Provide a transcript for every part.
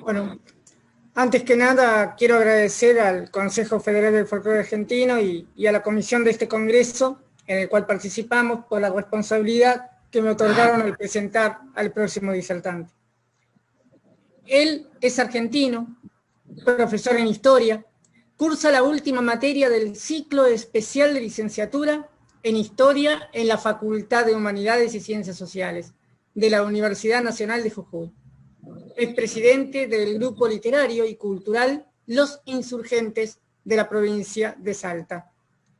Bueno, antes que nada quiero agradecer al Consejo Federal del Folclore Argentino y a la comisión de este congreso en el cual participamos por la responsabilidad que me otorgaron al presentar al próximo disertante. Él es argentino, profesor en historia, cursa la última materia del ciclo especial de licenciatura en historia en la Facultad de Humanidades y Ciencias Sociales de la Universidad Nacional de Jujuy. Es presidente del grupo literario y cultural Los Insurgentes de la provincia de Salta.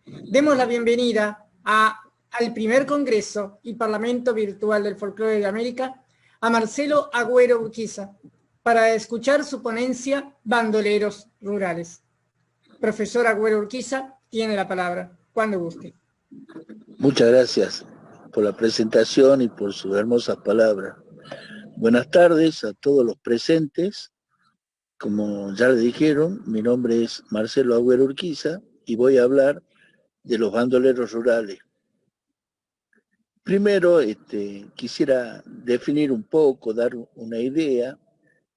Demos la bienvenida al primer Congreso y Parlamento Virtual del Folclore de América a Marcelo Agüero Urquiza para escuchar su ponencia Bandoleros Rurales. Profesor Agüero Urquiza, tiene la palabra, cuando guste. Muchas gracias por la presentación y por sus hermosas palabras. Buenas tardes a todos los presentes. Como ya le dijeron, mi nombre es Marcelo Agüero Urquiza y voy a hablar de los bandoleros rurales. Primero, quisiera definir un poco, dar una idea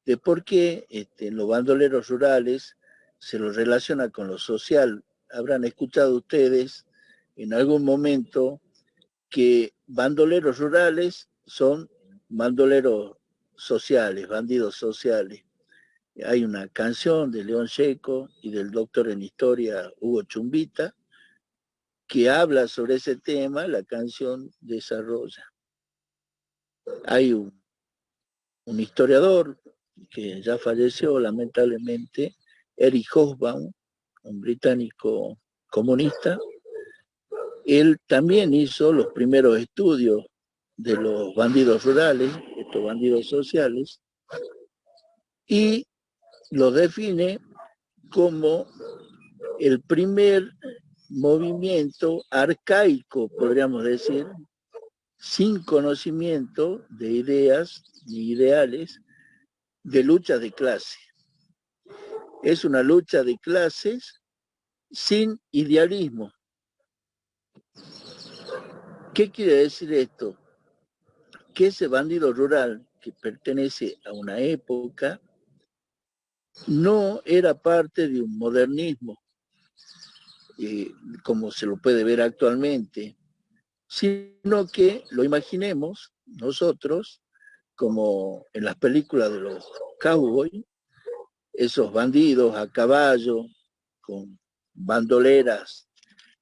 de por qué los bandoleros rurales se los relaciona con lo social. Habrán escuchado ustedes en algún momento que bandoleros rurales son bandoleros sociales, bandidos sociales. Hay una canción de León Gieco y del doctor en historia Hugo Chumbita que habla sobre ese tema. La canción desarrolla. Hay un historiador que ya falleció lamentablemente, Eric Hobsbawm, un británico comunista. Él también hizo los primeros estudios de los bandidos rurales, estos bandidos sociales, y los define como el primer movimiento arcaico, podríamos decir, sin conocimiento de ideas ni ideales, de lucha de clase. Es una lucha de clases sin idealismo. ¿Qué quiere decir esto? Que ese bandido rural que pertenece a una época no era parte de un modernismo, como se lo puede ver actualmente, sino que lo imaginemos nosotros como en las películas de los cowboys, esos bandidos a caballo, con bandoleras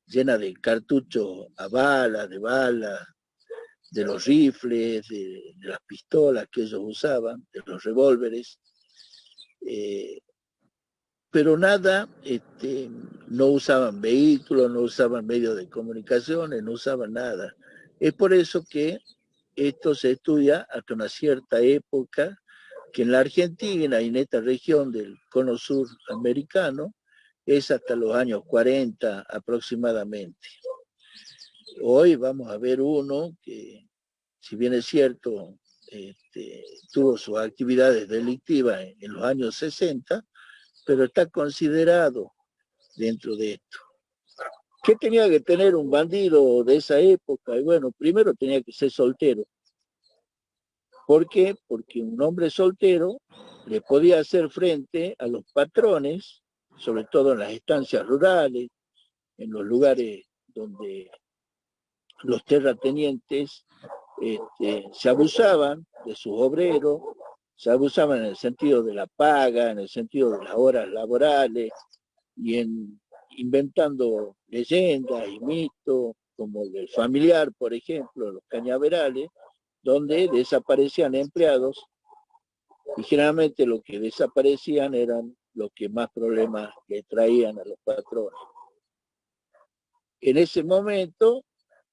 llenas de cartuchos a balas, de los rifles, de las pistolas que ellos usaban, de los revólveres, pero nada, no usaban vehículos, no usaban medios de comunicaciones, no usaban nada. Es por eso que esto se estudia hasta una cierta época, que en la Argentina y en esta región del cono sur americano es hasta los años 40 aproximadamente. Hoy vamos a ver uno que, si bien es cierto, tuvo sus actividades delictivas en los años 60, pero está considerado dentro de esto. ¿Qué tenía que tener un bandido de esa época? Y bueno, primero tenía que ser soltero. ¿Por qué? Porque un hombre soltero le podía hacer frente a los patrones, sobre todo en las estancias rurales, en los lugares donde los terratenientes se abusaban de sus obreros, se abusaban en el sentido de la paga, en el sentido de las horas laborales, y inventando leyendas y mitos, como el del familiar, por ejemplo, los cañaverales, donde desaparecían empleados y generalmente los que desaparecían eran los que más problemas le traían a los patrones. En ese momento,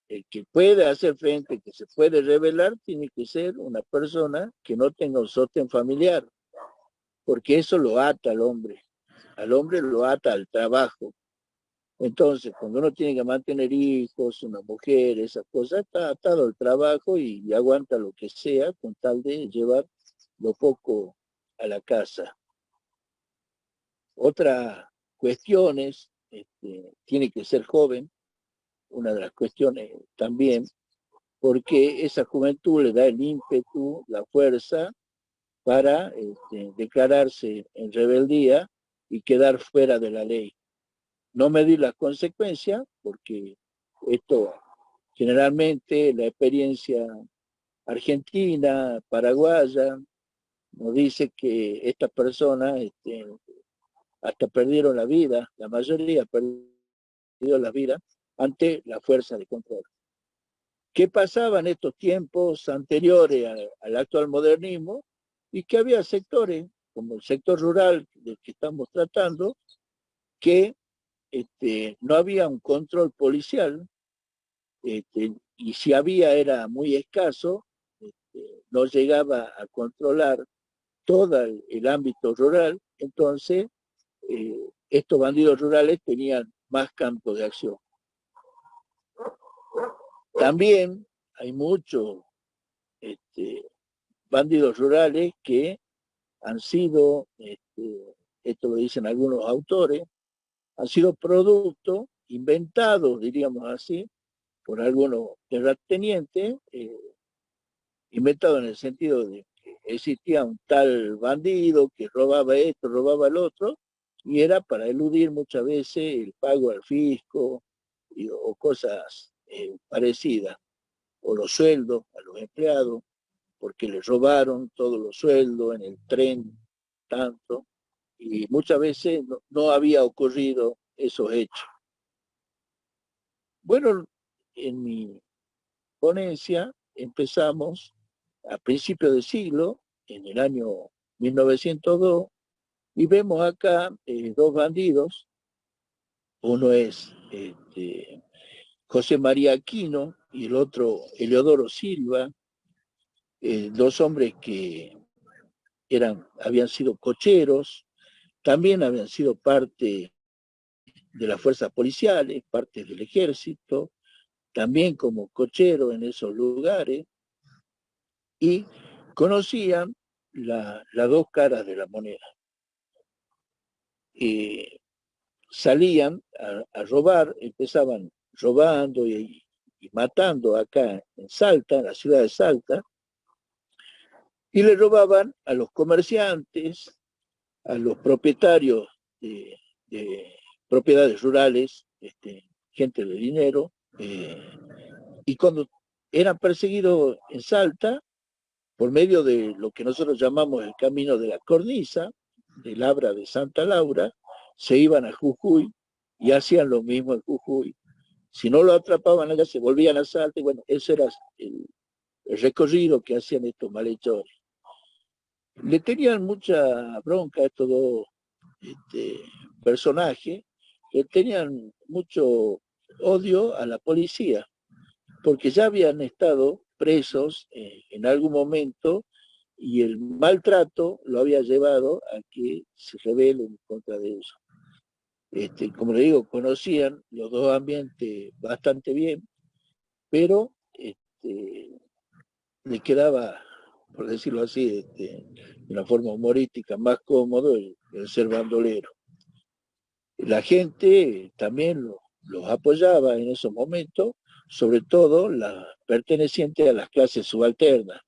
el que puede hacer frente, que se puede rebelar, tiene que ser una persona que no tenga un sostén familiar, porque eso lo ata al hombre lo ata al trabajo. Entonces, cuando uno tiene que mantener hijos, una mujer, esas cosas, está atado al trabajo y aguanta lo que sea con tal de llevar lo poco a la casa. Otra cuestión es, tiene que ser joven, una de las cuestiones también, porque esa juventud le da el ímpetu, la fuerza, para declararse en rebeldía y quedar fuera de la ley. No medir las consecuencias, porque esto generalmente la experiencia argentina, paraguaya, nos dice que estas personas hasta perdieron la vida, la mayoría perdió la vida ante la fuerza de control. ¿Qué pasaba en estos tiempos anteriores al actual modernismo? Y que había sectores, como el sector rural del que estamos tratando, que no había un control policial, y si había era muy escaso, no llegaba a controlar todo el ámbito rural, entonces estos bandidos rurales tenían más campo de acción. También hay muchos bandidos rurales que han sido, esto lo dicen algunos autores, han sido productos inventados, diríamos así, por algunos terratenientes, inventados en el sentido de que existía un tal bandido que robaba esto, robaba el otro, y era para eludir muchas veces el pago al fisco o cosas parecidas, o los sueldos a los empleados, porque les robaron todos los sueldos en el tren, tanto, y muchas veces no había ocurrido esos hechos. Bueno, en mi ponencia empezamos a principios del siglo, en el año 1902, y vemos acá dos bandidos. Uno es José María Aquino y el otro Eleodoro Silva, dos hombres que habían sido cocheros, también habían sido parte de las fuerzas policiales, parte del ejército, también como cocheros en esos lugares, y conocían las dos caras de la moneda. Salían a robar, empezaban robando y matando acá en Salta, en la ciudad de Salta, y le robaban a los comerciantes, a los propietarios de propiedades rurales, gente de dinero, y cuando eran perseguidos en Salta, por medio de lo que nosotros llamamos el camino de la cornisa, del Abra de Santa Laura, se iban a Jujuy y hacían lo mismo en Jujuy. Si no lo atrapaban allá, se volvían a Salta, y bueno, ese era el recorrido que hacían estos malhechores. Le tenían mucha bronca a estos dos personajes, que tenían mucho odio a la policía, porque ya habían estado presos en algún momento y el maltrato lo había llevado a que se rebelen contra de ellos. Como le digo, conocían los dos ambientes bastante bien, pero le quedaba, por decirlo así, de una forma humorística, más cómodo el ser bandolero. La gente también los apoyaba en esos momentos, sobre todo la perteneciente a las clases subalternas.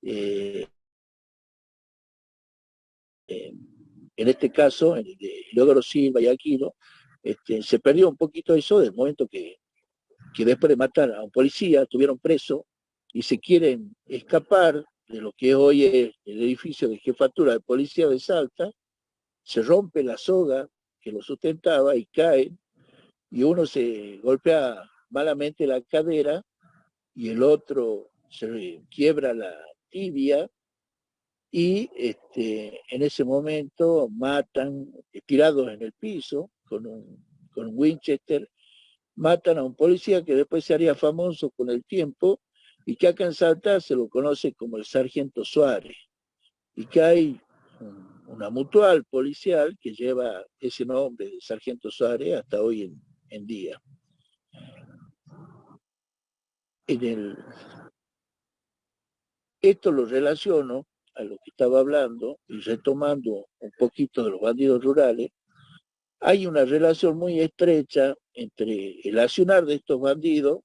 En este caso, en el de Eleodoro Silva y Aquino, se perdió un poquito eso del momento que después de matar a un policía, tuvieron preso y se quieren escapar de lo que hoy es el edificio de jefatura de policía de Salta, se rompe la soga que lo sustentaba y caen, y uno se golpea malamente la cadera y el otro se quiebra la tibia, y en ese momento matan, tirados en el piso con un Winchester, matan a un policía que después se haría famoso con el tiempo y que acá en Salta se lo conoce como el Sargento Suárez, y que hay una mutual policial que lleva ese nombre de Sargento Suárez hasta hoy en día. Esto lo relaciono a lo que estaba hablando y retomando un poquito de los bandidos rurales. Hay una relación muy estrecha entre el accionar de estos bandidos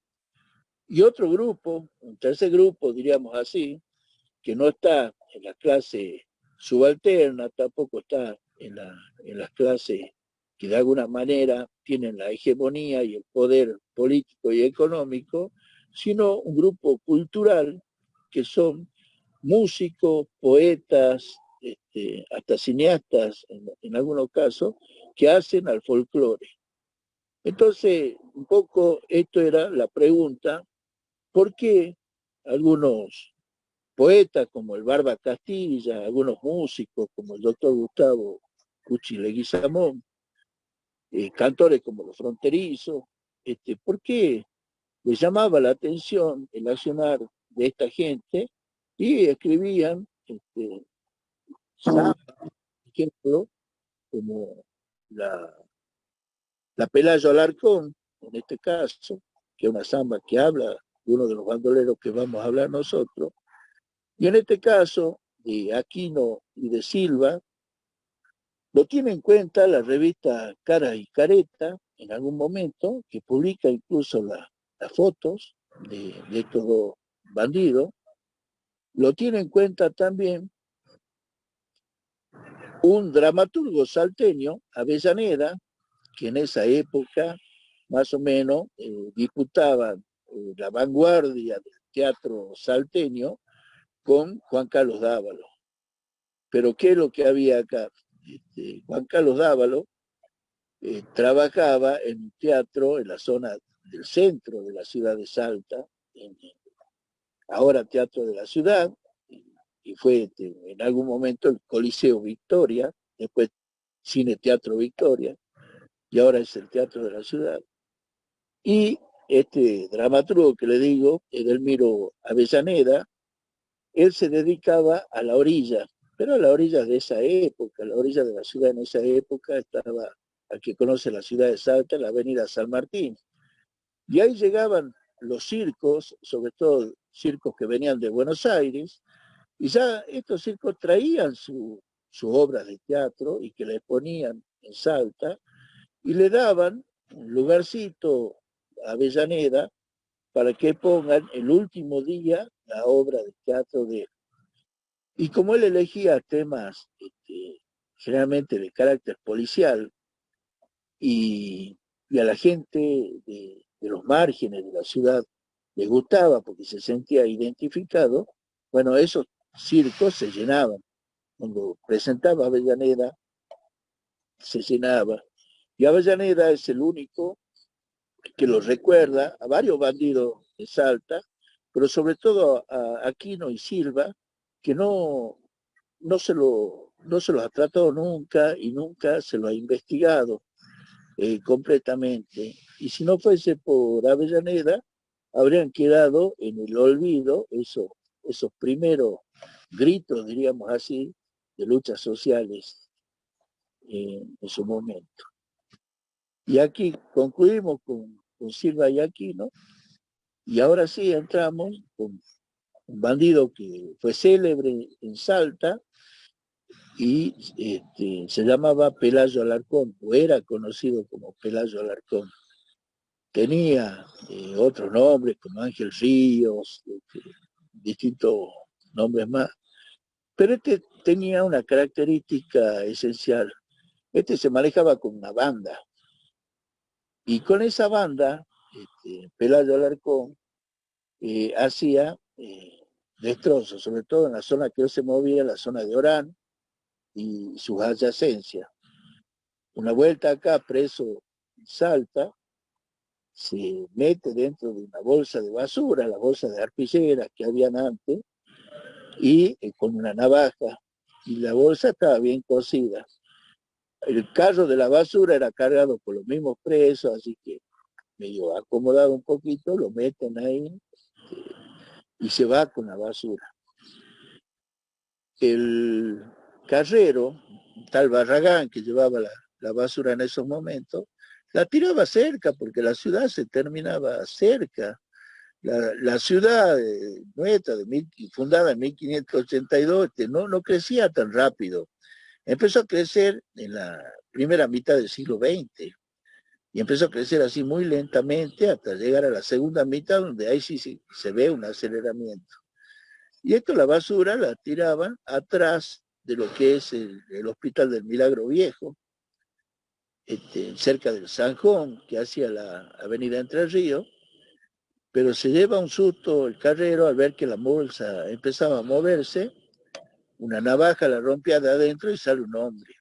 y otro grupo, un tercer grupo, diríamos así, que no está en la clase subalterna, tampoco está en las clases que de alguna manera tienen la hegemonía y el poder político y económico, sino un grupo cultural que son músicos, poetas, hasta cineastas en algunos casos, que hacen al folclore. Entonces, un poco esto era la pregunta, ¿por qué algunos poetas como el Barba Castilla, algunos músicos como el doctor Gustavo Cuchi Leguizamón, cantores como Los Fronterizos, ¿por qué les llamaba la atención el accionar de esta gente y escribían samba, por ejemplo, como la Pelayo Alarcón, en este caso, que es una samba que habla de uno de los bandoleros que vamos a hablar nosotros, y en este caso, de Aquino y de Silva, lo tiene en cuenta la revista Cara y Careta, en algún momento, que publica incluso las fotos de estos dos bandidos. Lo tiene en cuenta también un dramaturgo salteño, Avellaneda, que en esa época, más o menos, disputaba la vanguardia del teatro salteño con Juan Carlos Dávalo. Pero ¿qué es lo que había acá? Juan Carlos Dávalo trabajaba en un teatro en la zona del centro de la ciudad de Salta, ahora Teatro de la Ciudad, y fue en algún momento el Coliseo Victoria, después Cine Teatro Victoria, y ahora es el Teatro de la Ciudad. Y este dramaturgo que le digo, Edelmiro Avellaneda, él se dedicaba a la orilla, pero a la orilla de esa época, a la orilla de la ciudad en esa época estaba, al que conoce la ciudad de Salta, la avenida San Martín. Y ahí llegaban los circos, sobre todo circos que venían de Buenos Aires, y ya estos circos traían sus obras de teatro y que le ponían en Salta y le daban un lugarcito a Avellaneda para que pongan el último día la obra de teatro de él. Y como él elegía temas generalmente de carácter policial y a la gente de los márgenes de la ciudad le gustaba porque se sentía identificado, bueno, esos circos se llenaban. Cuando presentaba Avellaneda, se llenaba. Y Avellaneda es el único que los recuerda a varios bandidos de Salta, pero sobre todo a Aquino y Silva, que no se los ha tratado nunca y nunca se lo ha investigado completamente. Y si no fuese por Avellaneda, habrían quedado en el olvido esos primeros gritos, diríamos así, de luchas sociales en su momento. Y aquí concluimos con Silva y Aquino, y ahora sí entramos con un bandido que fue célebre en Salta y se llamaba Pelayo Alarcón, o era conocido como Pelayo Alarcón. Tenía otros nombres como Ángel Ríos, distintos nombres más, pero este tenía una característica esencial. Este se manejaba con una banda, y con esa banda, Pelayo Alarcón hacía destrozos, sobre todo en la zona que él se movía, la zona de Orán y sus adyacencias. Una vuelta acá, preso en Salta, se mete dentro de una bolsa de basura, la bolsa de arpilleras que habían antes, y con una navaja, y la bolsa estaba bien cosida. El carro de la basura era cargado por los mismos presos, así que medio acomodado un poquito, lo meten ahí y se va con la basura. El carrero, tal Barragán, que llevaba la basura en esos momentos, la tiraba cerca, porque la ciudad se terminaba cerca. La ciudad nuestra, fundada en 1582, no crecía tan rápido. Empezó a crecer en la primera mitad del siglo XX y empezó a crecer así muy lentamente hasta llegar a la segunda mitad, donde ahí sí se ve un aceleramiento. Y esto, la basura, la tiraban atrás de lo que es el Hospital del Milagro Viejo, cerca del Zanjón, que hacia la avenida Entre Ríos, pero se lleva un susto el carrero al ver que la bolsa empezaba a moverse, una navaja la rompía de adentro y sale un hombre.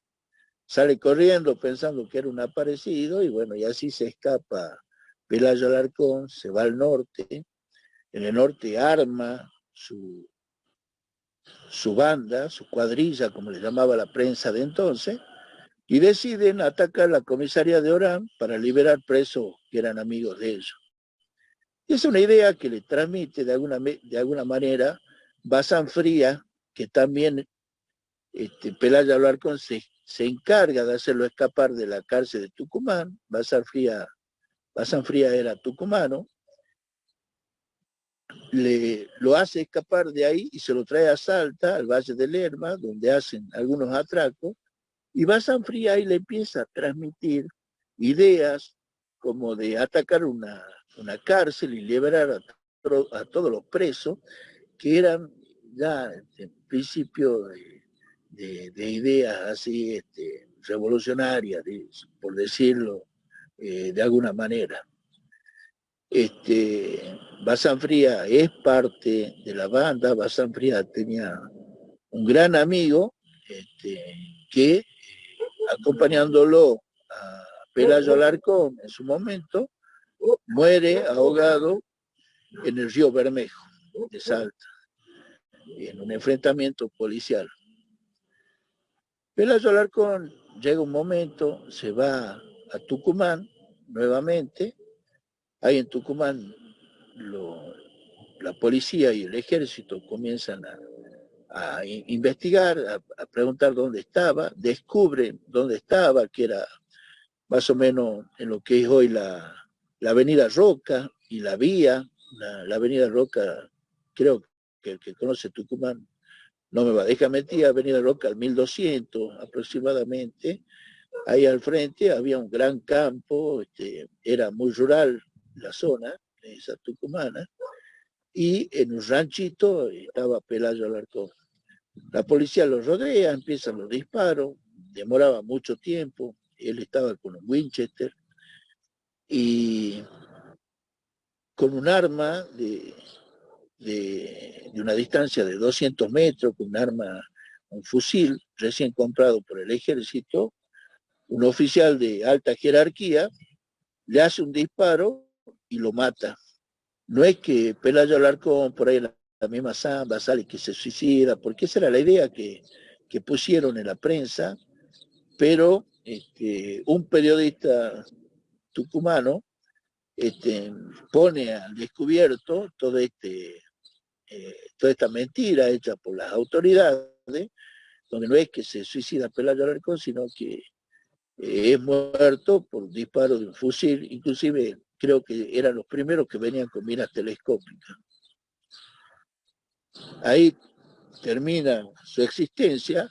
Sale corriendo pensando que era un aparecido y bueno, y así se escapa Pelayo Alarcón, se va al norte, en el norte arma su banda, su cuadrilla, como le llamaba la prensa de entonces, y deciden atacar la comisaría de Orán para liberar presos que eran amigos de ellos. Y es una idea que le transmite de alguna manera Bazán Fría, que también Pelayo Alarcón se encarga de hacerlo escapar de la cárcel de Tucumán. Bazán Fría era tucumano, lo hace escapar de ahí y se lo trae a Salta, al Valle de Lerma, donde hacen algunos atracos, y Bazán Fría ahí le empieza a transmitir ideas como de atacar una cárcel y liberar a todos los presos, que eran ya en principio de ideas así revolucionarias, por decirlo de alguna manera. Bazán Fría es parte de la banda. Bazán Fría tenía un gran amigo que, acompañándolo a Pelayo Alarcón en su momento, muere ahogado en el río Bermejo de Salta, en un enfrentamiento policial. Pelayo Alarcón llega un momento, se va a Tucumán nuevamente. Ahí en Tucumán la policía y el ejército comienzan a investigar, a preguntar dónde estaba, descubren dónde estaba, que era más o menos en lo que es hoy la avenida Roca y la vía, la avenida Roca, creo que el que conoce Tucumán no me va a dejar mentir, avenida Roca al 1200 aproximadamente. Ahí al frente había un gran campo, era muy rural la zona, esa tucumana, y en un ranchito estaba Pelayo Alarcón. La policía lo rodea, empiezan los disparos, demoraba mucho tiempo, él estaba con un Winchester y con un arma de una distancia de 200 metros, con un fusil recién comprado por el ejército, un oficial de alta jerarquía le hace un disparo y lo mata. No es que Pelayo Alarcón por ahí en la misma samba sale que se suicida, porque esa era la idea que pusieron en la prensa, pero un periodista tucumano pone al descubierto toda esta mentira hecha por las autoridades, donde no es que se suicida Pelayo Alarcón, sino que es muerto por disparo de un fusil. Inclusive creo que eran los primeros que venían con miras telescópicas. Ahí termina su existencia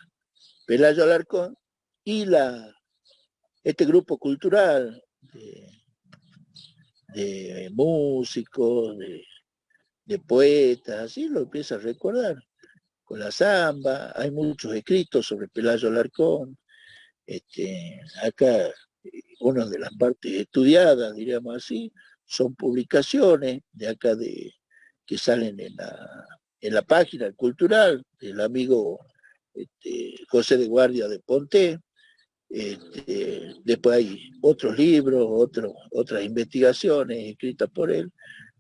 Pelayo Alarcón y este grupo cultural de músicos, de poetas, así lo empieza a recordar. Con la samba, hay muchos escritos sobre Pelayo Alarcón. Acá, una de las partes estudiadas, diríamos así, son publicaciones de acá que salen en la página cultural del amigo José de Guardia de Ponté. Después hay otros libros, otras investigaciones escritas por él.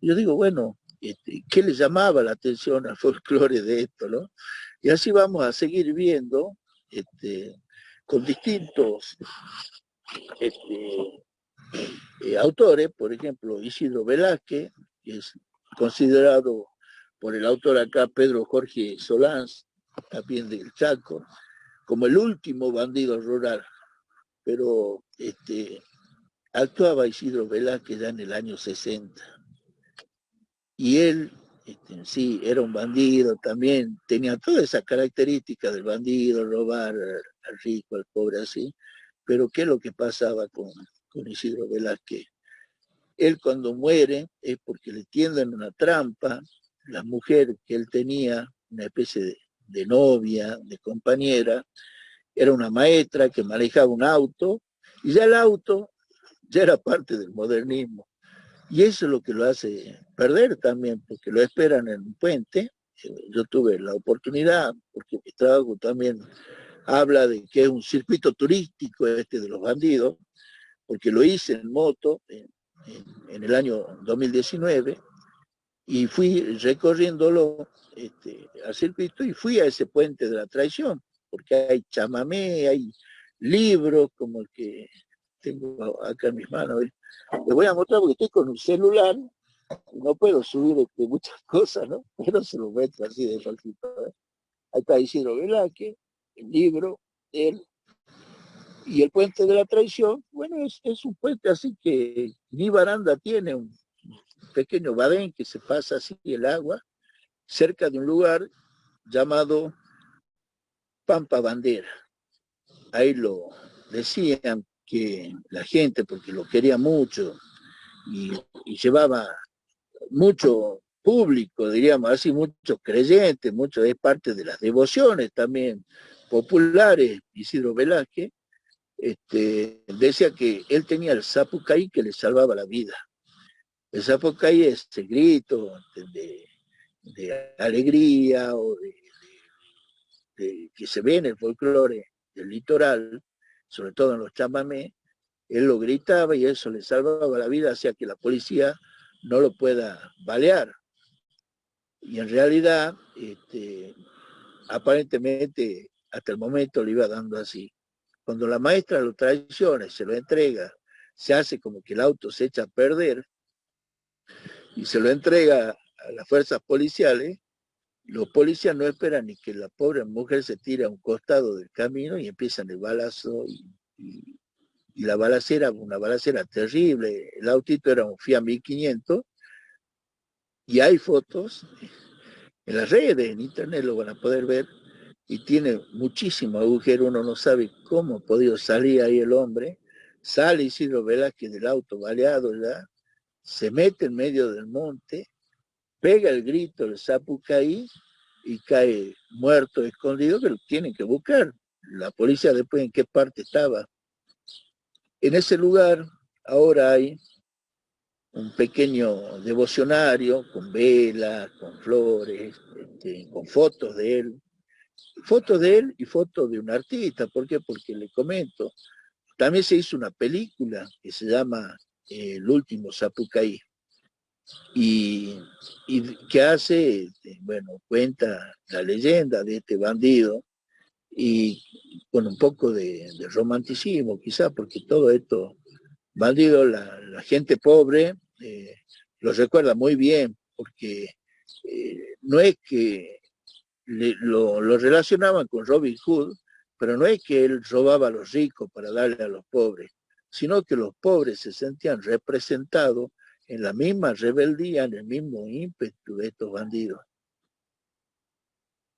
Yo digo, bueno, ¿qué le llamaba la atención al folclore de esto, no? Y así vamos a seguir viendo con distintos autores, por ejemplo, Isidro Velázquez, que es considerado por el autor acá, Pedro Jorge Solans, también del Chaco, como el último bandido rural. Pero actuaba Isidro Velázquez ya en el año 60. Y él, sí, era un bandido también, tenía todas esas características del bandido, robar al rico, al pobre, así. Pero ¿qué es lo que pasaba con Isidro Velázquez? Él cuando muere es porque le tienden una trampa, la mujer que él tenía una especie de novia, de compañera, era una maestra que manejaba un auto, y ya el auto ya era parte del modernismo. Y eso es lo que lo hace perder también, porque lo esperan en un puente. Yo tuve la oportunidad, porque mi trabajo también habla de que es un circuito turístico este de los bandidos, porque lo hice en moto en el año 2019 y fui recorriéndolo al circuito y fui a ese puente de la traición, porque hay chamamé, hay libros como el que tengo acá en mis manos. Les voy a mostrar porque estoy con un celular y no puedo subir muchas cosas, ¿no? Pero se lo meto así de fácilito. Ahí está Isidro Velázquez, el libro de él, y el puente de la traición. Bueno, es un puente así que ni baranda tiene, un pequeño badén que se pasa así el agua, cerca de un lugar llamado Pampa Bandera. Ahí lo decían que la gente, porque lo quería mucho y llevaba mucho público, diríamos así, muchos creyentes, mucho es parte de las devociones también populares, Isidro Velázquez, decía que él tenía el zapucay que le salvaba la vida. El zapucay es ese grito de alegría o que se ve en el folclore del litoral, sobre todo en los chamamés. Él lo gritaba y eso le salvaba la vida, hacía que la policía no lo pueda balear. Y en realidad, aparentemente, hasta el momento le iba dando así. Cuando la maestra lo traiciona, se lo entrega, se hace como que el auto se echa a perder y se lo entrega a las fuerzas policiales, los policías no esperan ni que la pobre mujer se tire a un costado del camino y empiezan el balazo y la balacera, una balacera terrible. El autito era un Fiat 1500 y hay fotos en las redes, en internet lo van a poder ver, y tiene muchísimo agujero, uno no sabe cómo ha podido salir ahí el hombre. Sale Isidro Velázquez del auto baleado ya, se mete en medio del monte, pega el grito del Zapucaí y cae muerto, escondido, que lo tienen que buscar. La policía después en qué parte estaba. En ese lugar ahora hay un pequeño devocionario con velas, con flores, con fotos de él y fotos de un artista. ¿Por qué? Porque le comento, también se hizo una película que se llama El último Zapucaí y que hace, bueno, cuenta la leyenda de este bandido y con un poco de romanticismo quizá, porque todo esto, bandido, la gente pobre lo recuerda muy bien, porque no es que lo relacionaban con Robin Hood, pero no es que él robaba a los ricos para darle a los pobres, sino que los pobres se sentían representados en la misma rebeldía, en el mismo ímpetu de estos bandidos.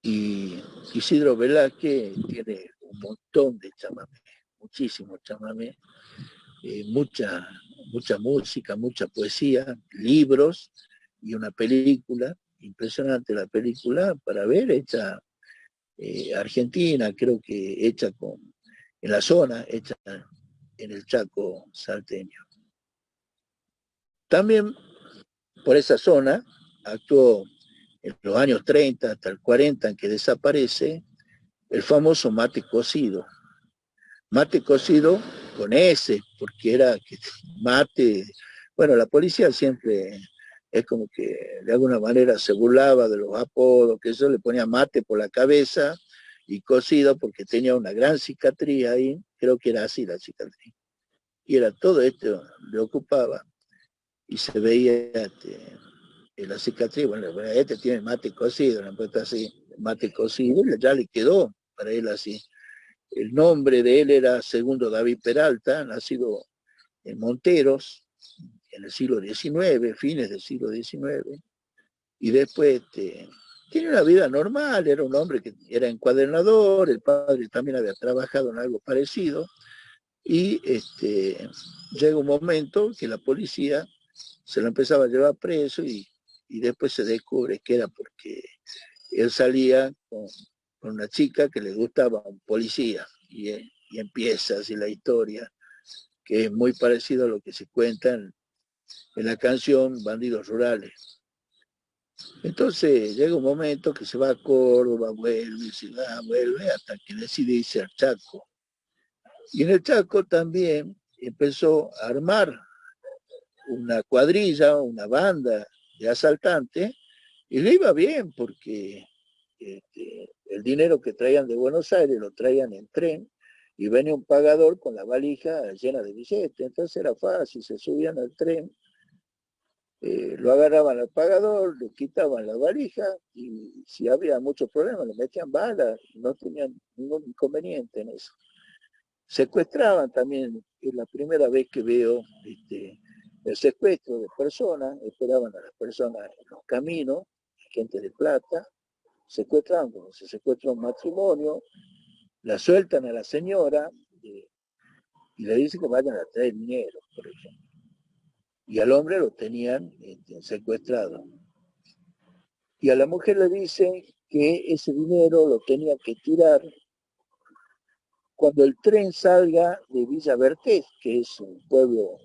Y Isidro Velázquez tiene un montón de chamamé, muchísimos chamamé, mucha música, mucha poesía, libros y una película, impresionante la película para ver, hecha argentina, creo que hecha en la zona, hecha en el Chaco salteño. También por esa zona actuó en los años 30 hasta el 40 en que desaparece el famoso mate cocido. Mate cocido con S, porque era mate, bueno, la policía siempre es como que de alguna manera se burlaba de los apodos, que eso le ponía mate por la cabeza y cocido porque tenía una gran cicatriz ahí, creo que era así la cicatriz. Y era todo esto, le ocupaba y se veía en la cicatriz, bueno, este tiene mate cocido, le han puesto así, mate cocido, y ya le quedó para él así. El nombre de él era Segundo David Peralta, nacido en Monteros, en el siglo XIX, fines del siglo XIX, y después tiene una vida normal, era un hombre que era encuadernador, el padre también había trabajado en algo parecido, y llega un momento que la policía se lo empezaba a llevar preso y después se descubre que era porque él salía con una chica que le gustaba, un policía, y empieza así la historia, que es muy parecido a lo que se cuenta en la canción Bandidos Rurales. Entonces llega un momento que se va a Córdoba, vuelve, se va, vuelve, hasta que decide irse al Chaco. Y en el Chaco también empezó a armar una cuadrilla, una banda de asaltantes, y le iba bien porque el dinero que traían de Buenos Aires lo traían en tren, y venía un pagador con la valija llena de billetes. Entonces era fácil, se subían al tren, lo agarraban al pagador, le quitaban la valija, y si había muchos problemas le metían balas, no tenían ningún inconveniente en eso. Secuestraban también, es la primera vez que veo el secuestro de personas, esperaban a las personas en los caminos, gente de plata, secuestraban como se secuestra un matrimonio, la sueltan a la señora y le dicen que vayan a traer dinero, por ejemplo. Y al hombre lo tenían secuestrado. Y a la mujer le dicen que ese dinero lo tenía que tirar cuando el tren salga de Villa Bertés, que es un pueblo,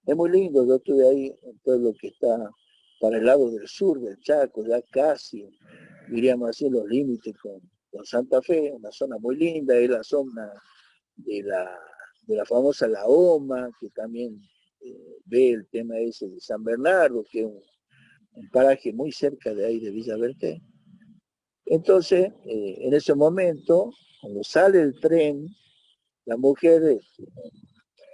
es muy lindo, yo estuve ahí, un pueblo que está para el lado del sur del Chaco, ya casi, diríamos así, los límites con Santa Fe, una zona muy linda, es la zona de la famosa La Oma, que también ve el tema ese de San Bernardo, que es un paraje muy cerca de ahí de Villa Bertés. Entonces, en ese momento, cuando sale el tren, la mujer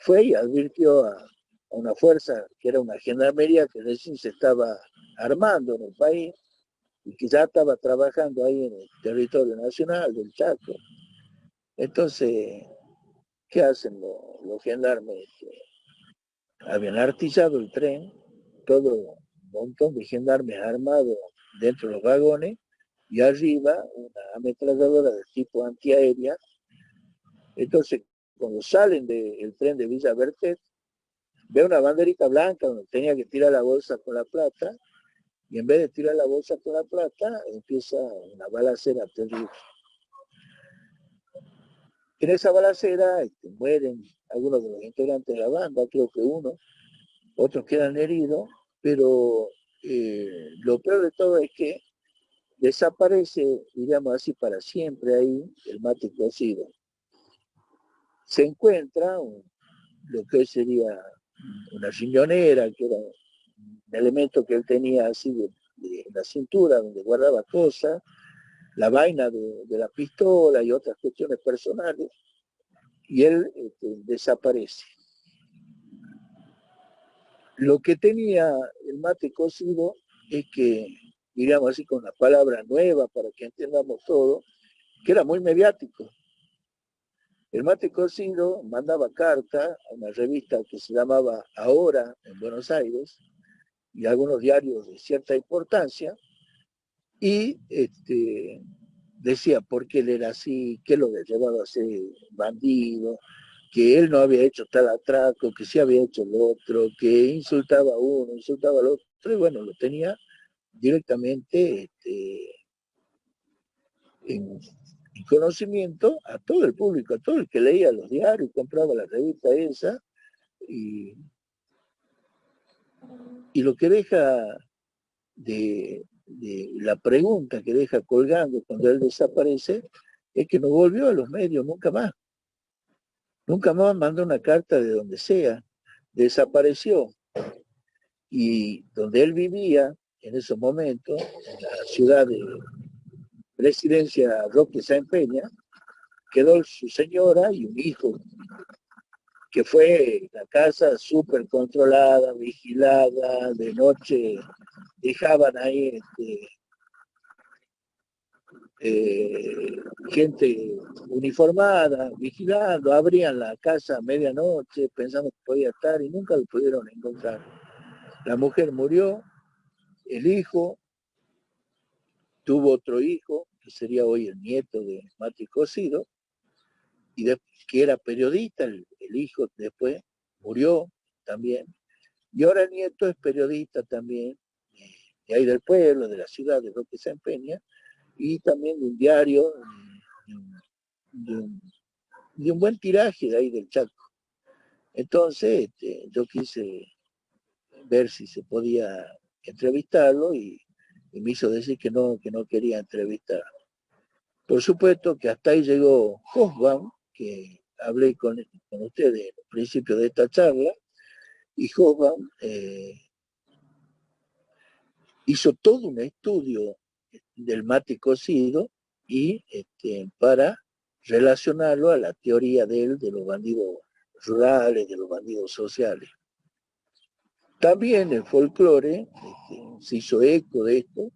fue y advirtió a una fuerza que era una gendarmería que recién se estaba armando en el país y que ya estaba trabajando ahí en el territorio nacional del Chaco. Entonces, ¿qué hacen los gendarmes? Habían artillado el tren, todo un montón de gendarmes armados dentro de los vagones, y arriba una ametralladora de tipo antiaérea. Entonces, cuando salen del tren de Villa Bertet, ve una banderita blanca donde tenía que tirar la bolsa con la plata, y en vez de tirar la bolsa con la plata, empieza una balacera terrible. En esa balacera mueren algunos de los integrantes de la banda, creo que uno, otros quedan heridos, pero lo peor de todo es que desaparece, digamos así, para siempre ahí el mate cocido. Se encuentra lo que sería una riñonera, que era un elemento que él tenía así de la cintura, donde guardaba cosas, la vaina de la pistola y otras cuestiones personales, y él desaparece. Lo que tenía el mate cocido es que, diríamos así con la palabra nueva para que entendamos todo, que era muy mediático. El mate cocido mandaba carta a una revista que se llamaba Ahora en Buenos Aires y algunos diarios de cierta importancia, y decía por qué él era así, qué lo había llevado a ser bandido, que él no había hecho tal atraco, que sí había hecho lo otro, que insultaba a uno, insultaba al otro, y bueno, lo tenía directamente en conocimiento a todo el público, a todo el que leía los diarios, compraba la revista esa, y lo que deja de la pregunta que deja colgando cuando él desaparece es que no volvió a los medios nunca más. Nunca más mandó una carta de donde sea, desapareció. Y donde él vivía en esos momentos, en la ciudad de Presidencia Roque Sáenz Peña, quedó su señora y un hijo, que fue la casa súper controlada, vigilada, de noche dejaban ahí gente uniformada, vigilando, abrían la casa a medianoche, pensamos que podía estar y nunca lo pudieron encontrar. La mujer murió, el hijo tuvo otro hijo, que sería hoy el nieto de Mati Cocido, y que era periodista, el hijo después murió también, y ahora el nieto es periodista también, de ahí del pueblo, de la ciudad de Roque Sáenz Peña, y también de un diario, de un, de un buen tiraje de ahí del Chaco. Entonces, yo quise ver si se podía entrevistarlo y me hizo decir que no quería entrevistar. Por supuesto que hasta ahí llegó Hobsbawm, que hablé con ustedes al principio de esta charla, y Hobsbawm hizo todo un estudio del mate cocido y para relacionarlo a la teoría de él de los bandidos rurales, de los bandidos sociales. También el folclore se hizo eco de esto.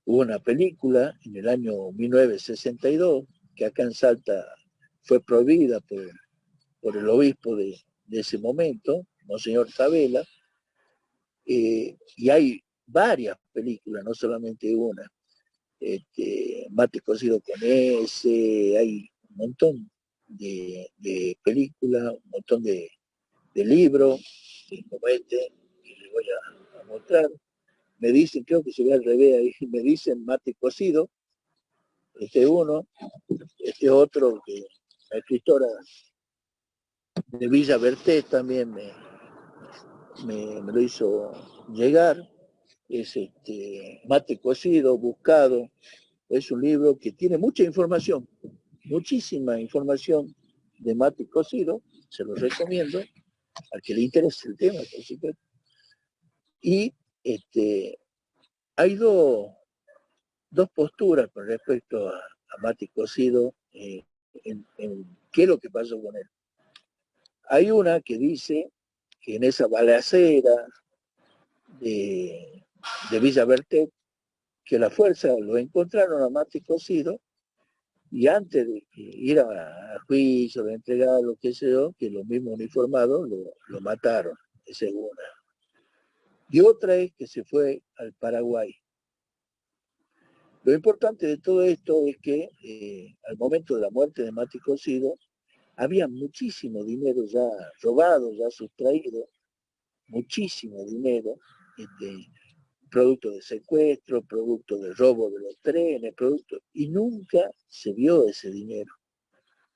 Hubo una película en el año 1962 que acá en Salta fue prohibida por el obispo de ese momento, Monseñor Sabela, y hay varias películas, no solamente una. Mate cocido con ese, hay un montón de películas, un montón de libros, como este, que les voy a mostrar. Me dicen, creo que se ve al revés ahí, me dicen mate cocido, este uno, este otro, que la escritora de Villa Berté también me lo hizo llegar, es Mate cocido, buscado, es un libro que tiene mucha información, muchísima información de mate cocido, se lo recomiendo, al que le interese el tema, por supuesto. Y hay dos posturas con respecto a mate cocido, en qué es lo que pasó con él. Hay una que dice que en esa balacera de Villa Bertet, que la fuerza lo encontraron a mate cocido y antes de ir a juicio, de entregar lo que sé yo, que los mismos uniformados lo mataron. Esa es una. Y otra es que se fue al Paraguay. Lo importante de todo esto es que al momento de la muerte de Mate Cocido, había muchísimo dinero ya robado, ya sustraído, muchísimo dinero, producto de secuestro, producto de robo de los trenes, y nunca se vio ese dinero.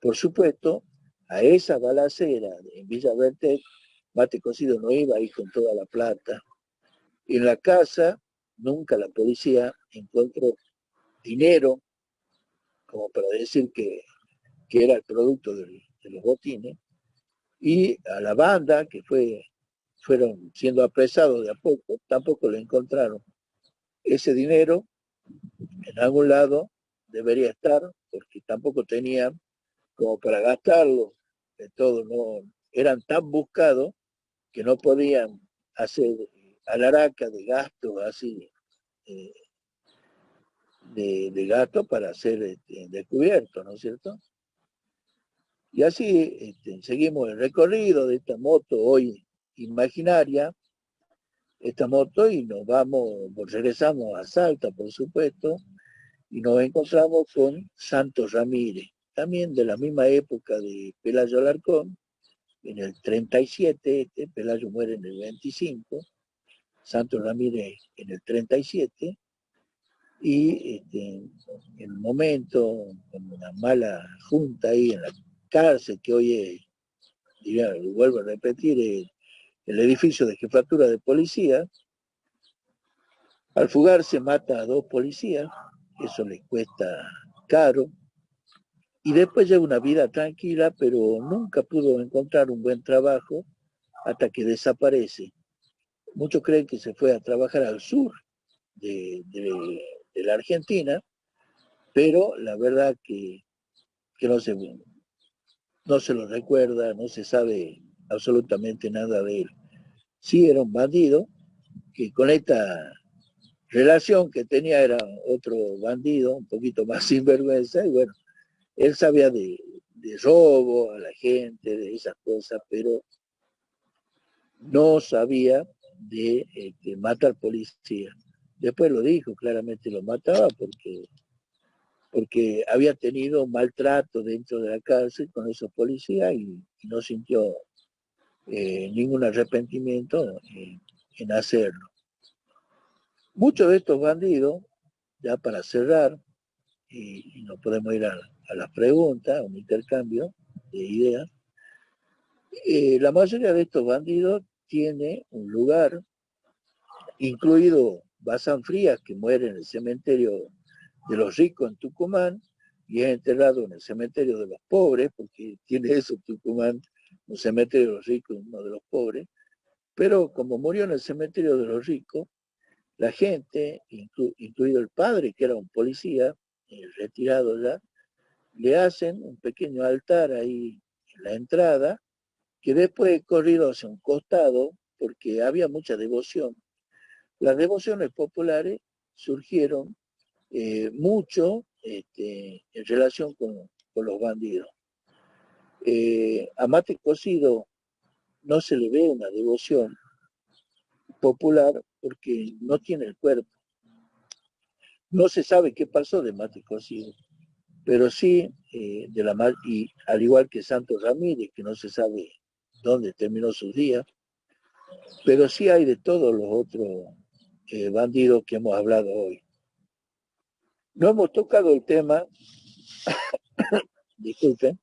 Por supuesto, a esa balacera en Villa Bertet, Mate Cocido no iba a ir con toda la plata. En la casa, nunca la policía encontró dinero como para decir que era el producto de los botines, y a la banda que fueron siendo apresados de a poco, tampoco lo encontraron. Ese dinero en algún lado debería estar, porque tampoco tenían como para gastarlo de todo, no eran tan buscados que no podían hacer alaraca de gastos así, de gasto para ser descubierto, ¿no es cierto? Y así seguimos el recorrido de esta moto hoy imaginaria, esta moto, y regresamos a Salta, por supuesto, y nos encontramos con Santos Ramírez, también de la misma época de Pelayo Alarcón, en el 37, Pelayo muere en el 25, Santos Ramírez en el 37, y en el momento, con una mala junta ahí en la cárcel, que hoy es, lo vuelvo a repetir, el edificio de jefatura de policía, al fugarse mata a dos policías, eso les cuesta caro, y después lleva una vida tranquila, pero nunca pudo encontrar un buen trabajo hasta que desaparece. Muchos creen que se fue a trabajar al sur de la Argentina, pero la verdad que no se lo recuerda, no se sabe absolutamente nada de él. Sí era un bandido que con esta relación que tenía era otro bandido, un poquito más sinvergüenza, y bueno, él sabía de robo a la gente, de esas cosas, pero no sabía de matar policías. Después lo dijo, claramente lo mataba porque había tenido maltrato dentro de la cárcel con esos policías y no sintió ningún arrepentimiento en hacerlo. Muchos de estos bandidos, ya para cerrar, y nos podemos ir a las preguntas, a un intercambio de ideas. La mayoría de estos bandidos tiene un lugar, incluido Bazán Frías, que muere en el cementerio de los ricos en Tucumán, y es enterrado en el cementerio de los pobres, porque tiene eso Tucumán, un cementerio de los ricos y uno de los pobres, pero como murió en el cementerio de los ricos, la gente, incluido el padre, que era un policía, retirado ya, le hacen un pequeño altar ahí en la entrada, que después he corrido hacia un costado, porque había mucha devoción. Las devociones populares surgieron mucho en relación con los bandidos. A Mate Cocido no se le ve una devoción popular porque no tiene el cuerpo. No se sabe qué pasó de Mate Cocido, pero sí, y al igual que Santos Ramírez, que no se sabe dónde terminó sus días, pero sí hay de todos los otros bandidos que hemos hablado hoy. No hemos tocado el tema, disculpen,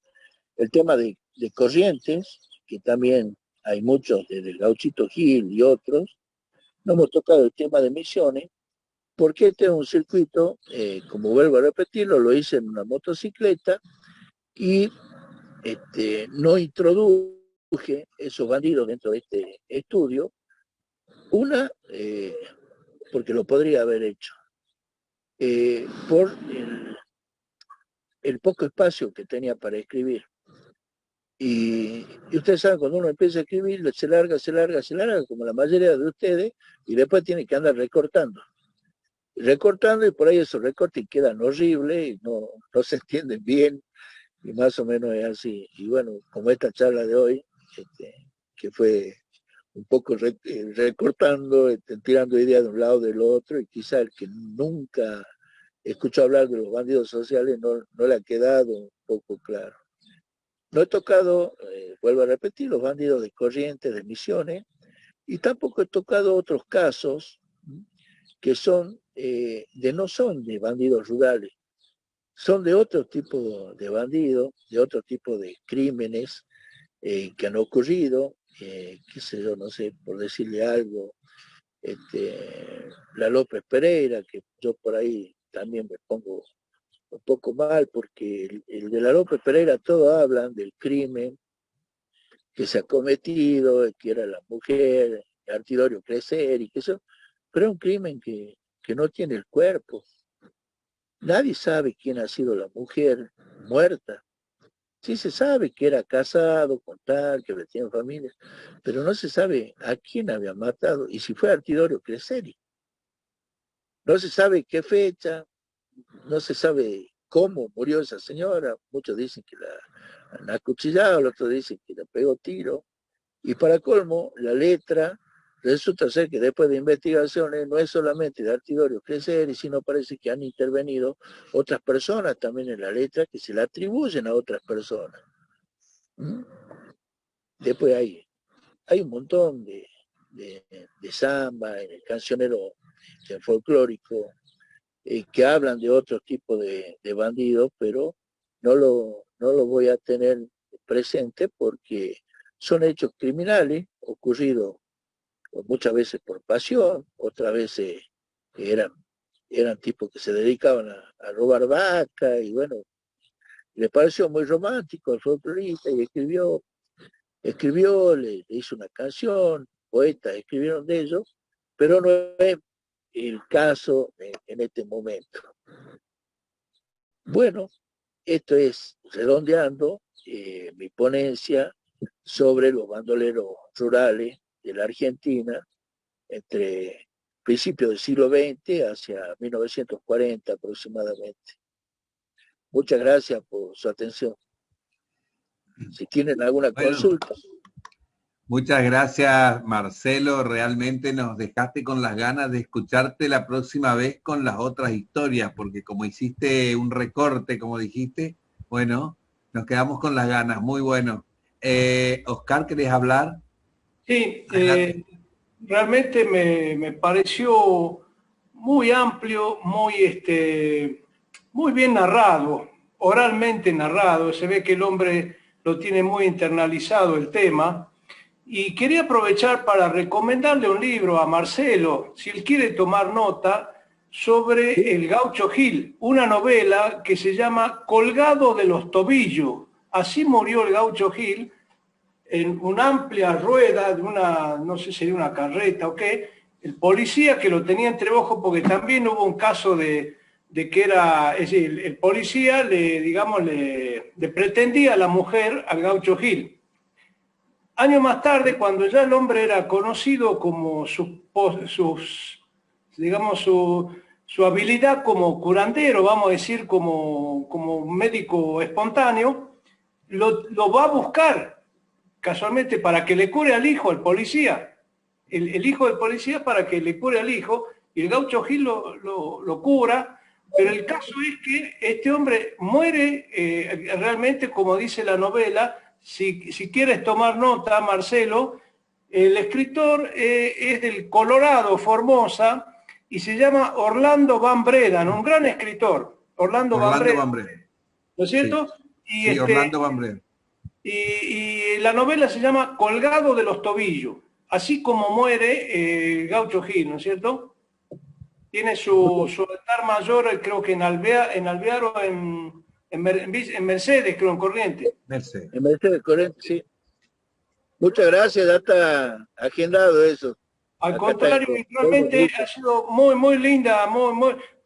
el tema de Corrientes, que también hay muchos, desde el Gauchito Gil y otros. No hemos tocado el tema de Misiones, porque este es un circuito, como vuelvo a repetirlo, lo hice en una motocicleta y no introduje esos bandidos dentro de este estudio. Una, porque lo podría haber hecho, por el poco espacio que tenía para escribir. Y ustedes saben, cuando uno empieza a escribir, se larga, como la mayoría de ustedes, y después tiene que andar recortando. Recortando, y por ahí esos recortes quedan horribles, y no se entienden bien, y más o menos es así. Y bueno, como esta charla de hoy, que fue un poco recortando, tirando ideas de un lado del otro, y quizá el que nunca escuchó hablar de los bandidos sociales no le ha quedado un poco claro. No he tocado, vuelvo a repetir, los bandidos de Corrientes, de Misiones, y tampoco he tocado otros casos que no son de bandidos rurales, son de otro tipo de bandidos, de otro tipo de crímenes que han ocurrido, qué sé yo, no sé, por decirle algo, la López Pereira, que yo por ahí también me pongo un poco mal, porque el de la López Pereira todos hablan del crimen que se ha cometido, que era la mujer, Artidorio Crecer y que eso, pero es un crimen que no tiene el cuerpo. Nadie sabe quién ha sido la mujer muerta. Sí se sabe que era casado con tal, que tenía familia, pero no se sabe a quién había matado y si fue Artidorio Creseri. No se sabe qué fecha, no se sabe cómo murió esa señora. Muchos dicen que la han acuchillado, otros dicen que la pegó tiro. Y para colmo, la letra resulta ser que después de investigaciones no es solamente de Artidorio Creseri, sino parece que han intervenido otras personas también en la letra que se la atribuyen a otras personas. ¿Mm? Después hay un montón de samba en el cancionero folclórico que hablan de otro tipo de bandidos, pero no lo voy a tener presente porque son hechos criminales ocurridos muchas veces por pasión, otras veces eran tipos que se dedicaban a robar vacas y bueno, le pareció muy romántico al folclorista y escribió, le hizo una canción, poetas escribieron de ellos, pero no es el caso en este momento. Bueno, esto es redondeando mi ponencia sobre los bandoleros rurales de la Argentina entre principios del siglo XX hacia 1940 aproximadamente. Muchas gracias por su atención. Si tienen alguna consulta. Muchas gracias, Marcelo. Realmente nos dejaste con las ganas de escucharte la próxima vez con las otras historias, porque como hiciste un recorte, como dijiste, bueno, nos quedamos con las ganas. Muy bueno. Oscar, ¿querés hablar? Sí, realmente me pareció muy amplio, muy muy bien narrado, oralmente narrado. Se ve que el hombre lo tiene muy internalizado el tema. Y quería aprovechar para recomendarle un libro a Marcelo, si él quiere tomar nota, sobre el Gaucho Gil, una novela que se llama Colgado de los tobillos. Así murió el Gaucho Gil, en una amplia rueda de una, no sé si sería una carreta o qué, el policía que lo tenía entre ojos, porque también hubo un caso de que era, es decir, el policía le pretendía a la mujer al Gaucho Gil. Años más tarde, cuando ya el hombre era conocido como su habilidad como curandero, vamos a decir, como médico espontáneo, lo va a buscar casualmente para que le cure al hijo, al policía. El hijo del policía para que le cure al hijo, y el Gaucho Gil lo cura, pero el caso es que este hombre muere realmente, como dice la novela. Si quieres tomar nota, Marcelo, el escritor es del Colorado, Formosa, y se llama Orlando Van Bredan, un gran escritor. Orlando Van Bredan. ¿No es cierto? Sí, sí, Orlando Van Bredan. Y la novela se llama Colgado de los tobillos, así como muere Gaucho Gil, ¿no es cierto? Tiene su altar mayor, creo que en Alvear o en Mercedes, creo, en Corrientes. En Mercedes, Corrientes, sí. Muchas gracias, ya está agendado eso. Al contrario, realmente ha sido muy, muy linda,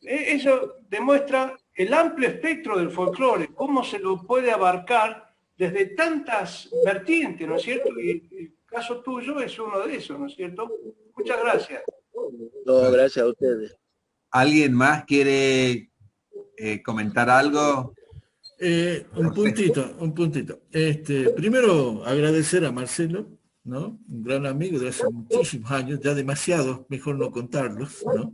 eso demuestra el amplio espectro del folclore, cómo se lo puede abarcar desde tantas vertientes, ¿no es cierto? Y el caso tuyo es uno de esos, ¿no es cierto? Muchas gracias. No, gracias a ustedes. ¿Alguien más quiere comentar algo? Un puntito. Primero, agradecer a Marcelo, ¿no? Un gran amigo de hace muchísimos años, ya demasiados, mejor no contarlos, ¿no?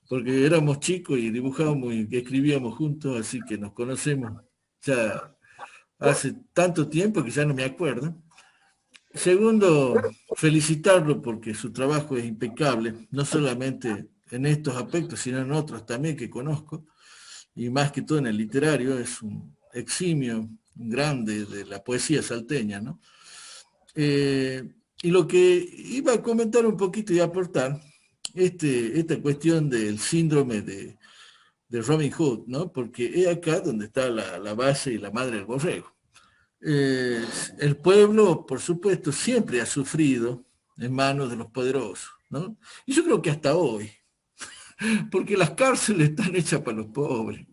Porque éramos chicos y dibujábamos y escribíamos juntos, así que nos conocemos ya hace tanto tiempo que ya no me acuerdo. Segundo, felicitarlo porque su trabajo es impecable, no solamente en estos aspectos, sino en otros también que conozco, y más que todo en el literario. Es un eximio, un grande de la poesía salteña, ¿no? Y lo que iba a comentar un poquito y aportar, esta cuestión del síndrome de Robin Hood, ¿no? Porque es acá donde está la base y la madre del borrego. El pueblo, por supuesto, siempre ha sufrido en manos de los poderosos, ¿no? Y yo creo que hasta hoy, porque las cárceles están hechas para los pobres,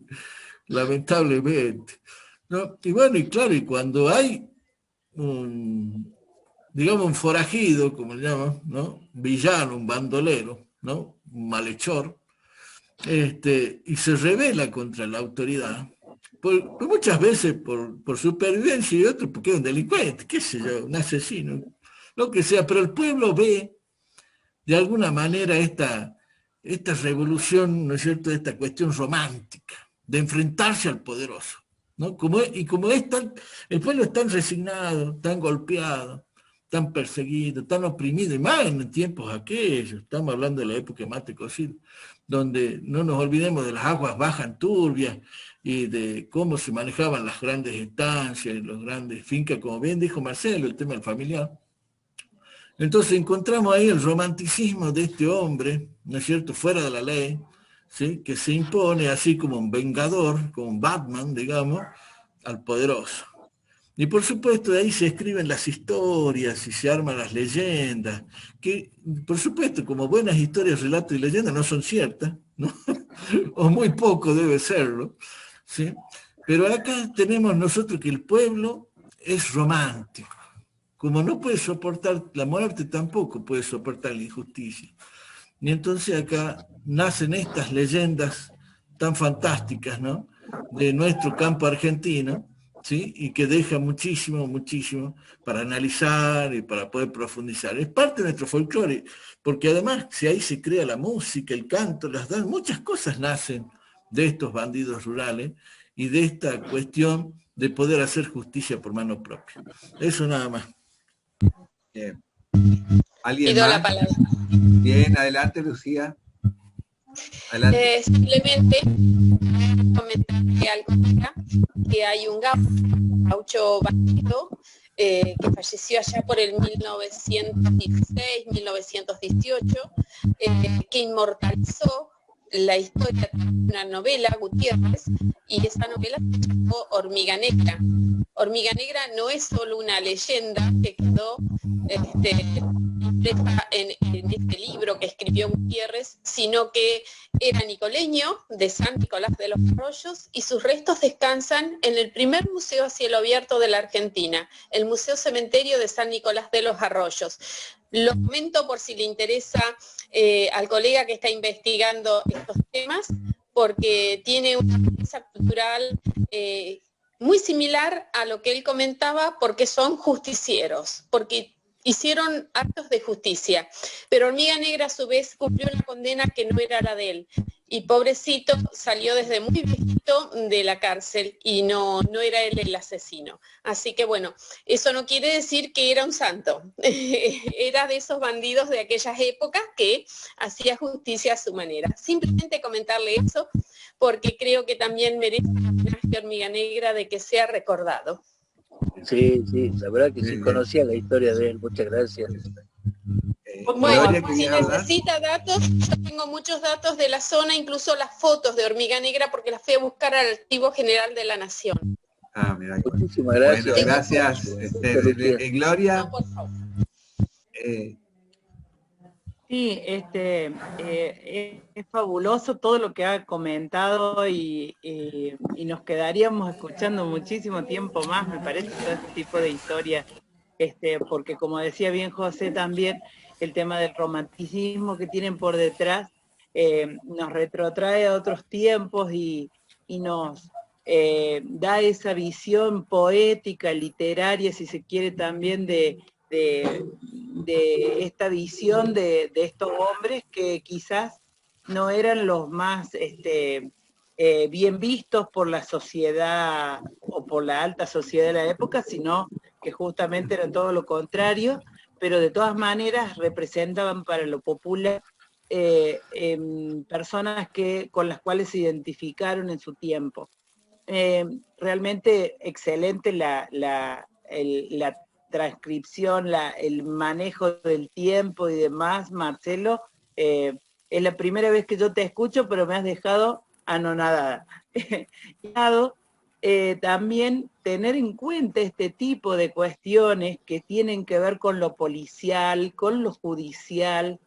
lamentablemente, ¿no? Y bueno, y claro, y cuando hay un forajido, como le llaman, ¿no? Villano, un bandolero, ¿no? Un malhechor, y se rebela contra la autoridad, muchas veces por supervivencia y otros porque es un delincuente, qué sé yo, un asesino, lo que sea, pero el pueblo ve de alguna manera esta revolución, ¿no es cierto?, esta cuestión romántica de enfrentarse al poderoso, ¿no? El pueblo es tan resignado, tan golpeado, tan perseguido, tan oprimido, y más en tiempos aquellos, estamos hablando de la época de Mate Cocido, donde no nos olvidemos de las aguas bajas turbias y de cómo se manejaban las grandes estancias, las grandes fincas, como bien dijo Marcelo, el tema del familiar. Entonces encontramos ahí el romanticismo de este hombre, ¿no es cierto?, fuera de la ley, ¿sí?, que se impone así como un vengador, como un Batman, digamos, al poderoso. Y por supuesto de ahí se escriben las historias y se arman las leyendas, que por supuesto como buenas historias, relatos y leyendas no son ciertas, ¿no? O muy poco debe serlo, ¿sí? Pero acá tenemos nosotros que el pueblo es romántico. Como no puede soportar la muerte, tampoco puede soportar la injusticia. Y entonces acá nacen estas leyendas tan fantásticas, ¿no?, de nuestro campo argentino, ¿sí?, y que deja muchísimo, muchísimo para analizar y para poder profundizar. Es parte de nuestro folclore, porque además, si ahí se crea la música, el canto, las danzas, muchas cosas nacen de estos bandidos rurales y de esta cuestión de poder hacer justicia por mano propia. Eso nada más. Bien. ¿Alguien más? La palabra. Bien, adelante, Lucía. Adelante. Simplemente comentarle al colega que hay un gaucho bandido que falleció allá por el 1916, 1918, que inmortalizó la historia de una novela, Gutiérrez, y esa novela se llamó Hormiga Negra. Hormiga Negra no es solo una leyenda que quedó impresa en este libro que escribió Gutiérrez, sino que era nicoleño de San Nicolás de los Arroyos y sus restos descansan en el primer museo a cielo abierto de la Argentina, el Museo Cementerio de San Nicolás de los Arroyos. Lo comento por si le interesa al colega que está investigando estos temas, porque tiene una riqueza cultural muy similar a lo que él comentaba, porque son justicieros, porque hicieron actos de justicia, pero Hormiga Negra a su vez cumplió una condena que no era la de él, y pobrecito salió desde muy viejito de la cárcel y no era él el asesino. Así que bueno, eso no quiere decir que era un santo, era de esos bandidos de aquellas épocas que hacía justicia a su manera. Simplemente comentarle eso, porque creo que también merece un homenaje a Hormiga Negra de que sea recordado. Sí, la verdad que sí conocía la historia de él, muchas gracias. Bueno, si necesita datos, yo tengo muchos datos de la zona, incluso las fotos de Hormiga Negra, porque las fui a buscar al Archivo General de la Nación. Ah, mira. Muchísimas gracias. Bueno, gracias, Gloria. No, por favor. Sí, es fabuloso todo lo que ha comentado y nos quedaríamos escuchando muchísimo tiempo más, me parece, todo este tipo de historias, porque como decía bien José también, el tema del romanticismo que tienen por detrás nos retrotrae a otros tiempos y nos da esa visión poética, literaria, si se quiere también, de esta visión de estos hombres que quizás no eran los más bien vistos por la sociedad o por la alta sociedad de la época, sino que justamente eran todo lo contrario, pero de todas maneras representaban para lo popular personas con las cuales se identificaron en su tiempo. Realmente excelente la transcripción, el manejo del tiempo y demás, Marcelo. Es la primera vez que yo te escucho, pero me has dejado anonadada. También tener en cuenta este tipo de cuestiones que tienen que ver con lo policial, con lo judicial,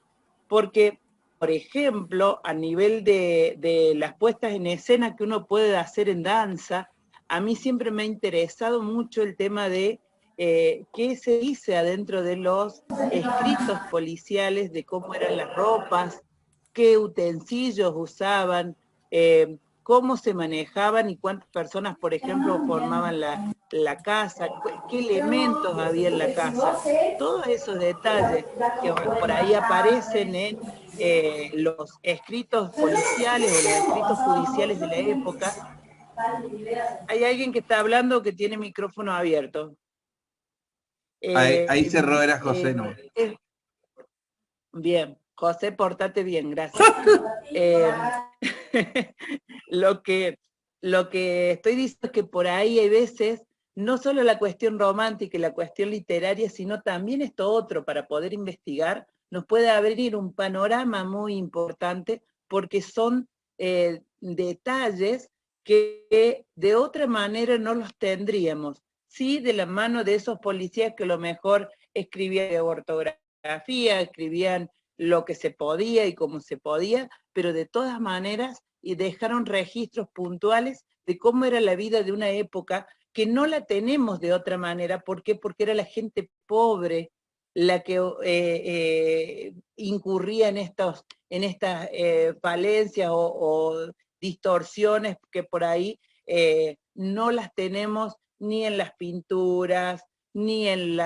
porque, por ejemplo, a nivel de las puestas en escena que uno puede hacer en danza, a mí siempre me ha interesado mucho el tema de qué se dice adentro de los escritos policiales, de cómo eran las ropas, qué utensilios usaban, cómo se manejaban y cuántas personas, por ejemplo, formaban la casa, qué elementos había en la casa. Todos esos detalles que por ahí aparecen en los escritos policiales o los escritos judiciales de la época. Hay alguien que está hablando que tiene micrófono abierto. Ahí cerró, era José, ¿no? Bien, José, portate bien, gracias. Lo que estoy diciendo es que por ahí hay veces, no solo la cuestión romántica y la cuestión literaria, sino también esto otro, para poder investigar, nos puede abrir un panorama muy importante, porque son detalles que de otra manera no los tendríamos. Sí, de la mano de esos policías que a lo mejor escribían de ortografía, escribían lo que se podía y cómo se podía, pero de todas maneras y dejaron registros puntuales de cómo era la vida de una época que no la tenemos de otra manera. ¿Por qué? Porque era la gente pobre la que incurría en estas falencias o distorsiones que por ahí no las tenemos ni en las pinturas, ni en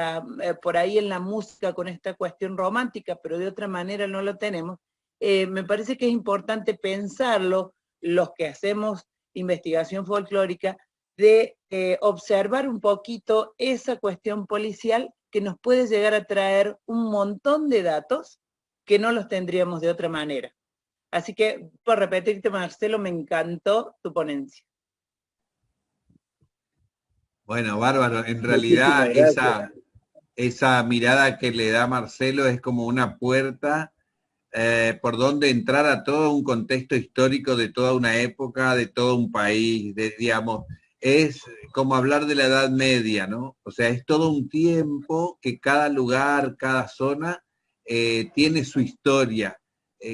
por ahí en la música con esta cuestión romántica, pero de otra manera no lo tenemos. Me parece que es importante pensarlo, los que hacemos investigación folclórica, de observar un poquito esa cuestión policial que nos puede llegar a traer un montón de datos que no los tendríamos de otra manera. Así que, por repetirte, Marcelo, me encantó tu ponencia. Bueno, bárbaro. En Muchísimas realidad gracias. esa mirada que le da Marcelo es como una puerta por donde entrar a todo un contexto histórico de toda una época, de todo un país, digamos, es como hablar de la Edad Media, ¿no? O sea, es todo un tiempo que cada lugar, cada zona tiene su historia.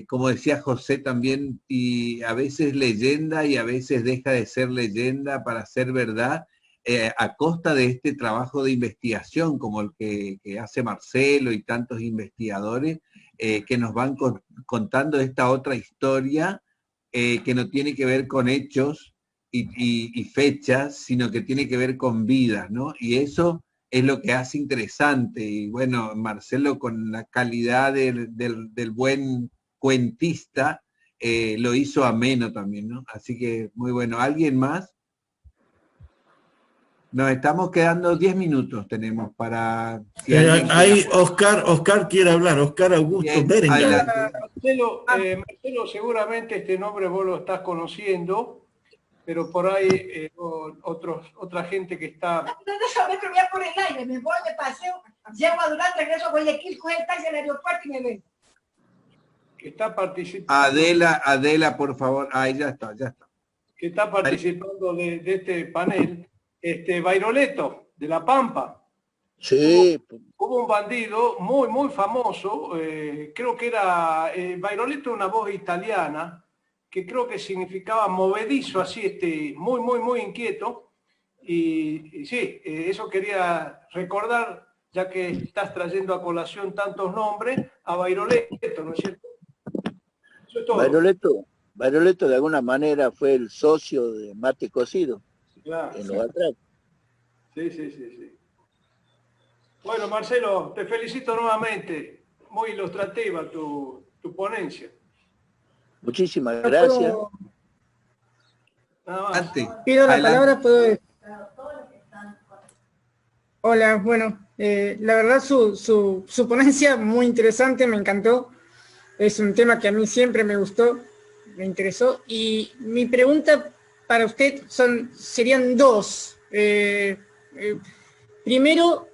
Como decía José también, y a veces leyenda y a veces deja de ser leyenda para ser verdad, a costa de este trabajo de investigación como el que hace Marcelo y tantos investigadores, que nos van contando esta otra historia que no tiene que ver con hechos y fechas, sino que tiene que ver con vidas, ¿no? Y eso es lo que hace interesante. Y bueno, Marcelo, con la calidad del buen cuentista, lo hizo ameno también, ¿no? Así que muy bueno. ¿Alguien más? Nos estamos quedando 10 minutos, tenemos para... Si alguien quiere... Ahí Oscar quiere hablar, Oscar Augusto Bien, Berenguer. adelante. Marcelo, seguramente este nombre vos lo estás conociendo, pero por ahí otra gente que está... No sabes que voy a por el aire, me voy de paseo, llego a Durán, regreso a Guayaquil, coge el taxi al aeropuerto y me ven. que está participando... Adela, por favor. Ahí ya está. Que está participando de este panel, Bairoleto, de La Pampa. Sí. Hubo un bandido muy, muy famoso, creo que era Bairoleto, una voz italiana, que creo que significaba movedizo, así, muy, muy, muy inquieto. Y sí, eso quería recordar, ya que estás trayendo a colación tantos nombres, a Bairoleto, ¿no es cierto? Eso es todo. Bairoleto de alguna manera fue el socio de Mate Cocido, Claro, en los atracos. Sí. Bueno, Marcelo, te felicito nuevamente. Muy ilustrativa tu ponencia. Muchísimas gracias. Nada más. Pido la Adelante. palabra, puedo... Hola, bueno, la verdad su ponencia muy interesante, me encantó. Es un tema que a mí siempre me gustó, me interesó. Y mi pregunta para usted serían dos. Primero,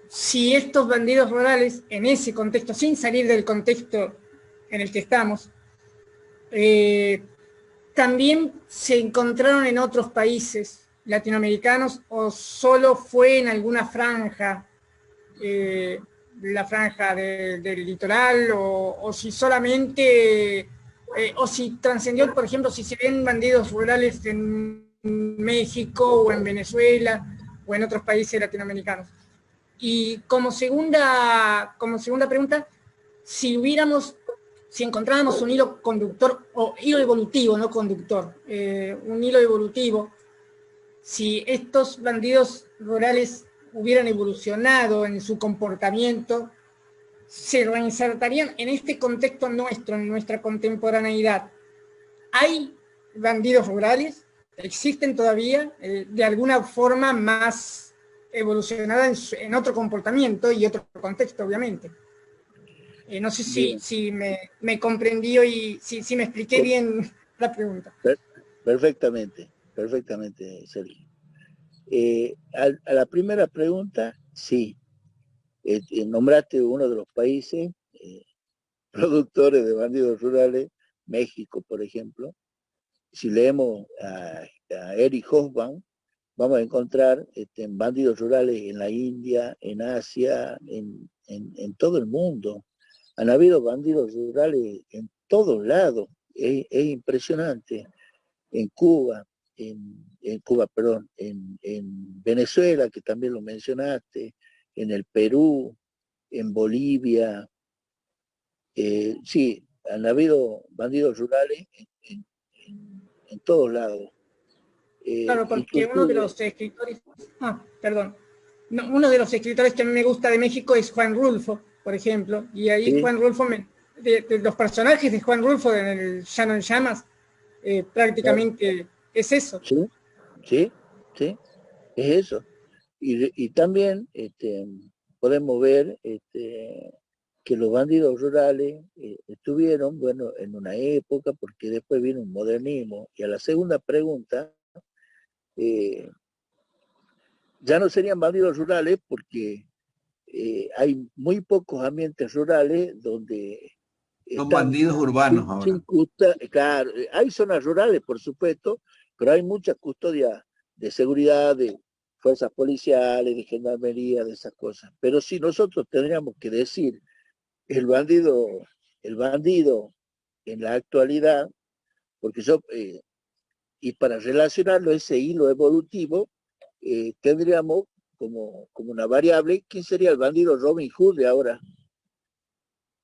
si estos bandidos rurales, en ese contexto, sin salir del contexto en el que estamos, también se encontraron en otros países latinoamericanos o solo fue en alguna franja, la franja del litoral, o si solamente, o si trascendió, por ejemplo, si se ven bandidos rurales en México o en Venezuela o en otros países latinoamericanos. Y como segunda pregunta, si encontrábamos un hilo conductor, o hilo evolutivo, no conductor, un hilo evolutivo, si estos bandidos rurales hubieran evolucionado en su comportamiento, se reinsertarían en este contexto nuestro, en nuestra contemporaneidad. ¿Hay bandidos rurales? ¿Existen todavía de alguna forma más evolucionada en otro comportamiento y otro contexto, obviamente? No sé si me comprendió y si me expliqué bien la pregunta. Perfectamente, Sergio. A la primera pregunta, sí. Nombraste uno de los países productores de bandidos rurales, México, por ejemplo. Si leemos a Eric Hobsbawm, vamos a encontrar bandidos rurales en la India, en Asia, en todo el mundo. Han habido bandidos rurales en todos lados. Es impresionante. En Cuba, en Venezuela, que también lo mencionaste, en el Perú, en Bolivia. Sí, han habido bandidos rurales en todos lados. Claro, porque uno de los escritores, uno de los escritores que a mí me gusta de México es Juan Rulfo, por ejemplo, y ahí ¿sí? Juan Rulfo, de los personajes de Juan Rulfo en el Llano en Llamas, prácticamente es eso. Sí, es eso. Y también podemos ver que los bandidos rurales estuvieron, bueno, en una época, porque después vino un modernismo. Y a la segunda pregunta, ya no serían bandidos rurales porque hay muy pocos ambientes rurales donde Son bandidos urbanos ahora. Claro, hay zonas rurales, por supuesto, pero hay muchas custodias de seguridad, de fuerzas policiales, de gendarmería, de esas cosas. Pero si nosotros tendríamos que decir el bandido en la actualidad, porque y para relacionarlo ese hilo evolutivo, tendríamos como una variable, ¿quién sería el bandido Robin Hood de ahora?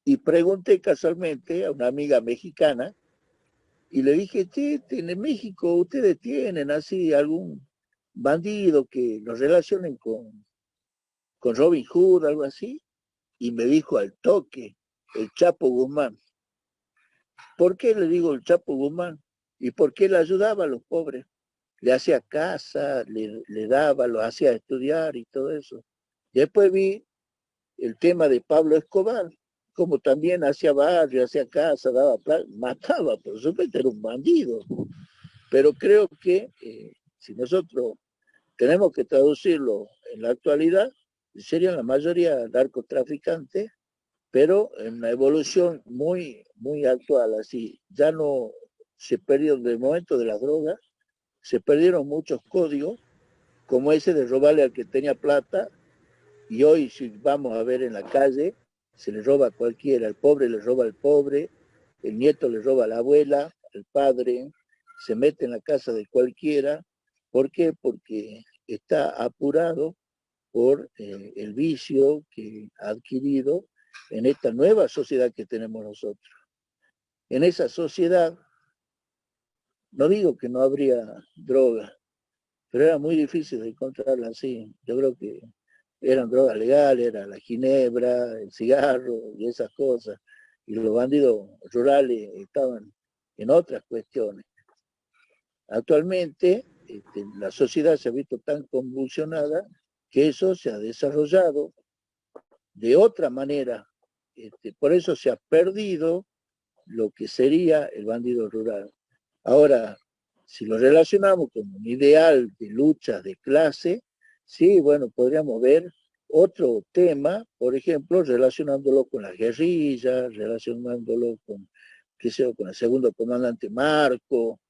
Y pregunté casualmente a una amiga mexicana y le dije, en México ustedes tienen así algún bandido que los relacionen con Robin Hood, algo así, y me dijo al toque, el Chapo Guzmán. ¿Por qué le digo el Chapo Guzmán? ¿Y por qué le ayudaba a los pobres? Le hacía casa, le daba, lo hacía estudiar y todo eso. Después vi el tema de Pablo Escobar, como también hacía barrio, hacía casa, daba plata, mataba, por supuesto, era un bandido. Pero creo que si nosotros tenemos que traducirlo en la actualidad, serían la mayoría narcotraficantes, pero en una evolución muy, muy actual, así. Ya no se perdió, del momento de las drogas, se perdieron muchos códigos, como ese de robarle al que tenía plata, y hoy si vamos a ver en la calle, se le roba a cualquiera, el pobre le roba al pobre, el nieto le roba a la abuela, el padre, se mete en la casa de cualquiera. ¿Por qué? Porque está apurado por el vicio que ha adquirido en esta nueva sociedad que tenemos nosotros. En esa sociedad, no digo que no habría droga, pero era muy difícil de encontrarla así. Yo creo que eran drogas legales, era la ginebra, el cigarro y esas cosas. Y los bandidos rurales estaban en otras cuestiones. Actualmente, la sociedad se ha visto tan convulsionada que eso se ha desarrollado de otra manera. Por eso se ha perdido lo que sería el bandido rural. Ahora, si lo relacionamos con un ideal de lucha de clase, sí, bueno, podríamos ver otro tema, por ejemplo, relacionándolo con las guerrillas, relacionándolo con, qué sé yo, con el segundo comandante Marco,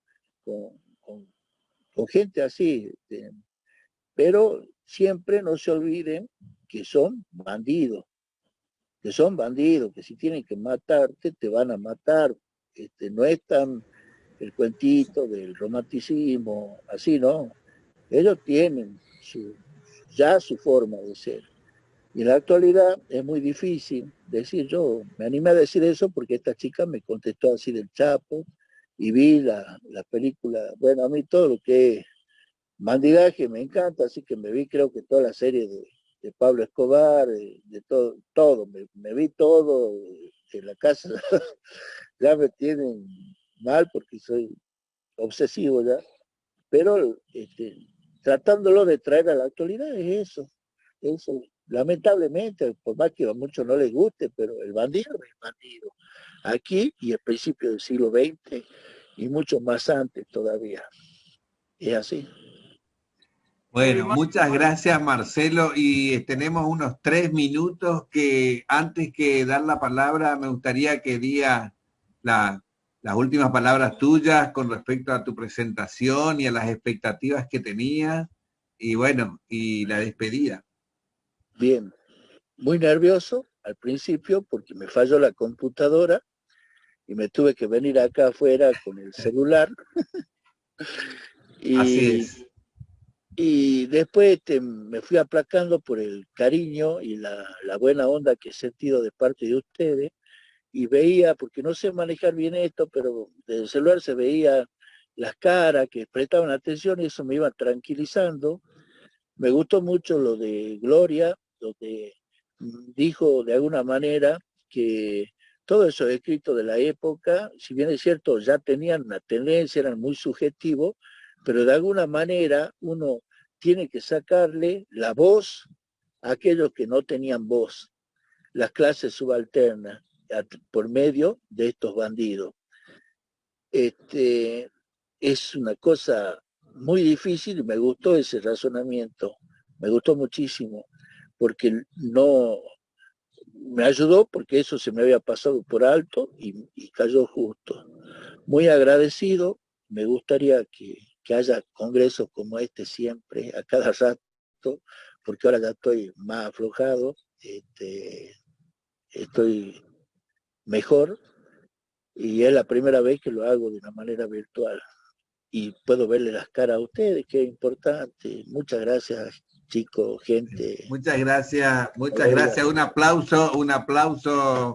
con gente así. Pero siempre no se olviden que son bandidos, que si tienen que matarte, te van a matar. No es tan el cuentito del romanticismo, así, ¿no? Ellos tienen ya su forma de ser. Y en la actualidad es muy difícil decir, yo me animé a decir eso porque esta chica me contestó así del Chapo y vi la película, bueno, a mí todo lo que es bandidaje me encanta, así que me vi creo que toda la serie de Pablo Escobar, de todo, me vi todo en la casa, ya me tienen mal porque soy obsesivo ya, pero tratándolo de traer a la actualidad es eso. Lamentablemente, por más que a muchos no les guste, pero el bandido es bandido. Aquí y al principio del siglo XX y mucho más antes todavía. Es así. Bueno, muchas gracias Marcelo y tenemos unos 3 minutos que antes que dar la palabra me gustaría que digas las últimas palabras tuyas con respecto a tu presentación y a las expectativas que tenías y bueno, y la despedida. Bien, muy nervioso al principio porque me falló la computadora y me tuve que venir acá afuera con el celular. Así es. Y después me fui aplacando por el cariño y la buena onda que he sentido de parte de ustedes y veía, porque no sé manejar bien esto, pero desde el celular se veía las caras que prestaban atención y eso me iba tranquilizando. Me gustó mucho lo de Gloria, donde dijo de alguna manera que todos esos escritos de la época, si bien es cierto, ya tenían una tendencia, eran muy subjetivos, pero de alguna manera uno tiene que sacarle la voz a aquellos que no tenían voz. las clases subalternas por medio de estos bandidos. Es una cosa muy difícil y me gustó ese razonamiento, me gustó muchísimo, porque no me ayudó, porque eso se me había pasado por alto y cayó justo. Muy agradecido, me gustaría que haya congresos como este siempre, a cada rato, porque ahora ya estoy más aflojado, estoy mejor, y es la primera vez que lo hago de una manera virtual. Y puedo verle las caras a ustedes, que es importante. Muchas gracias, chicos, gente. Muchas gracias, muchas gracias. Un aplauso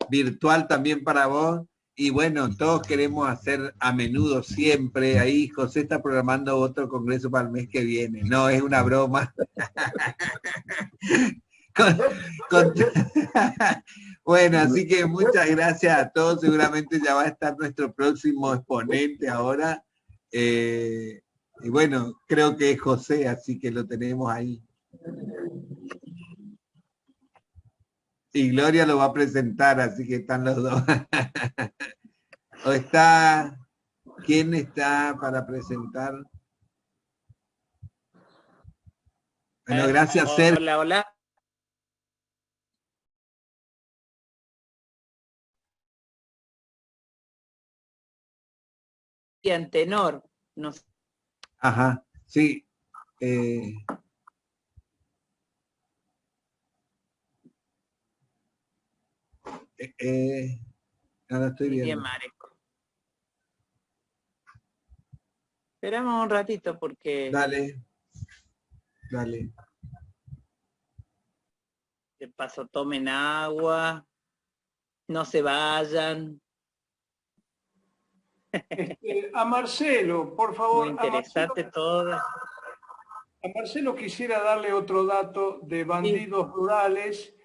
virtual también para vos. Y bueno, todos queremos hacer a menudo siempre. Ahí José está programando otro congreso para el mes que viene. No, es una broma. Bueno, así que muchas gracias a todos. Seguramente ya va a estar nuestro próximo exponente ahora. Y bueno, creo que es José, así que lo tenemos ahí. Y Gloria lo va a presentar, así que están los dos. ¿O está? ¿Quién está para presentar? Bueno, gracias, Sergio. Hola, hola. Y Antenor, no sé. Ajá, sí. No lo estoy viendo. Esperamos un ratito porque... Dale. Dale. De paso tomen agua, no se vayan. A Marcelo, por favor. Muy interesante todo. A Marcelo quisiera darle otro dato de bandidos rurales,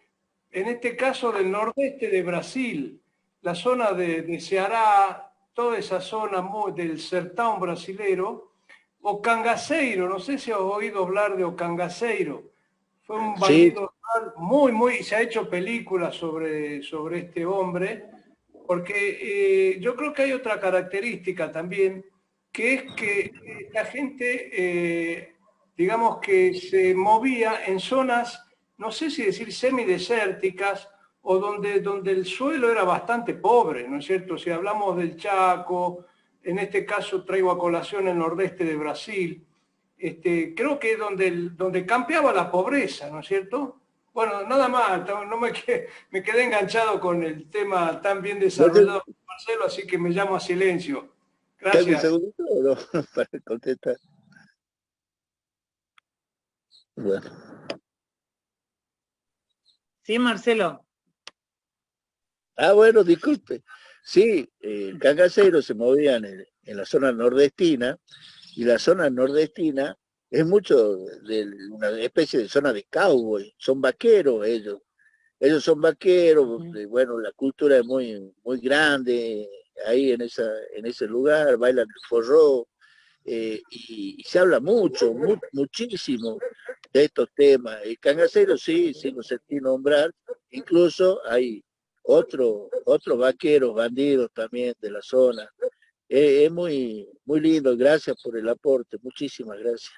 en este caso del nordeste de Brasil, la zona de Ceará, toda esa zona del sertão brasilero, Ocangaceiro, no sé si has oído hablar de Ocangaceiro, fue un bandido rural se ha hecho películas sobre este hombre, porque yo creo que hay otra característica también, que es que la gente, digamos que se movía en zonas, no sé si decir semidesérticas, o donde el suelo era bastante pobre, ¿no es cierto? Si hablamos del Chaco, en este caso traigo a colación el nordeste de Brasil, creo que es donde campeaba la pobreza, ¿no es cierto? Bueno, nada más, no me quedé enganchado con el tema tan bien desarrollado por Marcelo, así que me llamo a silencio. Gracias. ¿Un segundito o no? Para contestar. Bueno. Sí, Marcelo. Bueno, disculpe. Sí, el Cangaceiro se movía en la zona nordestina, y la zona nordestina es mucho de una especie de zona de cowboy, son vaqueros ellos. Ellos son vaqueros, bueno, la cultura es muy grande ahí en ese lugar, bailan el forró, y se habla muchísimo de estos temas. El Cangaceiro sí lo sentí nombrar, incluso hay otros vaqueros, bandidos también de la zona. Es muy lindo, gracias por el aporte, muchísimas gracias.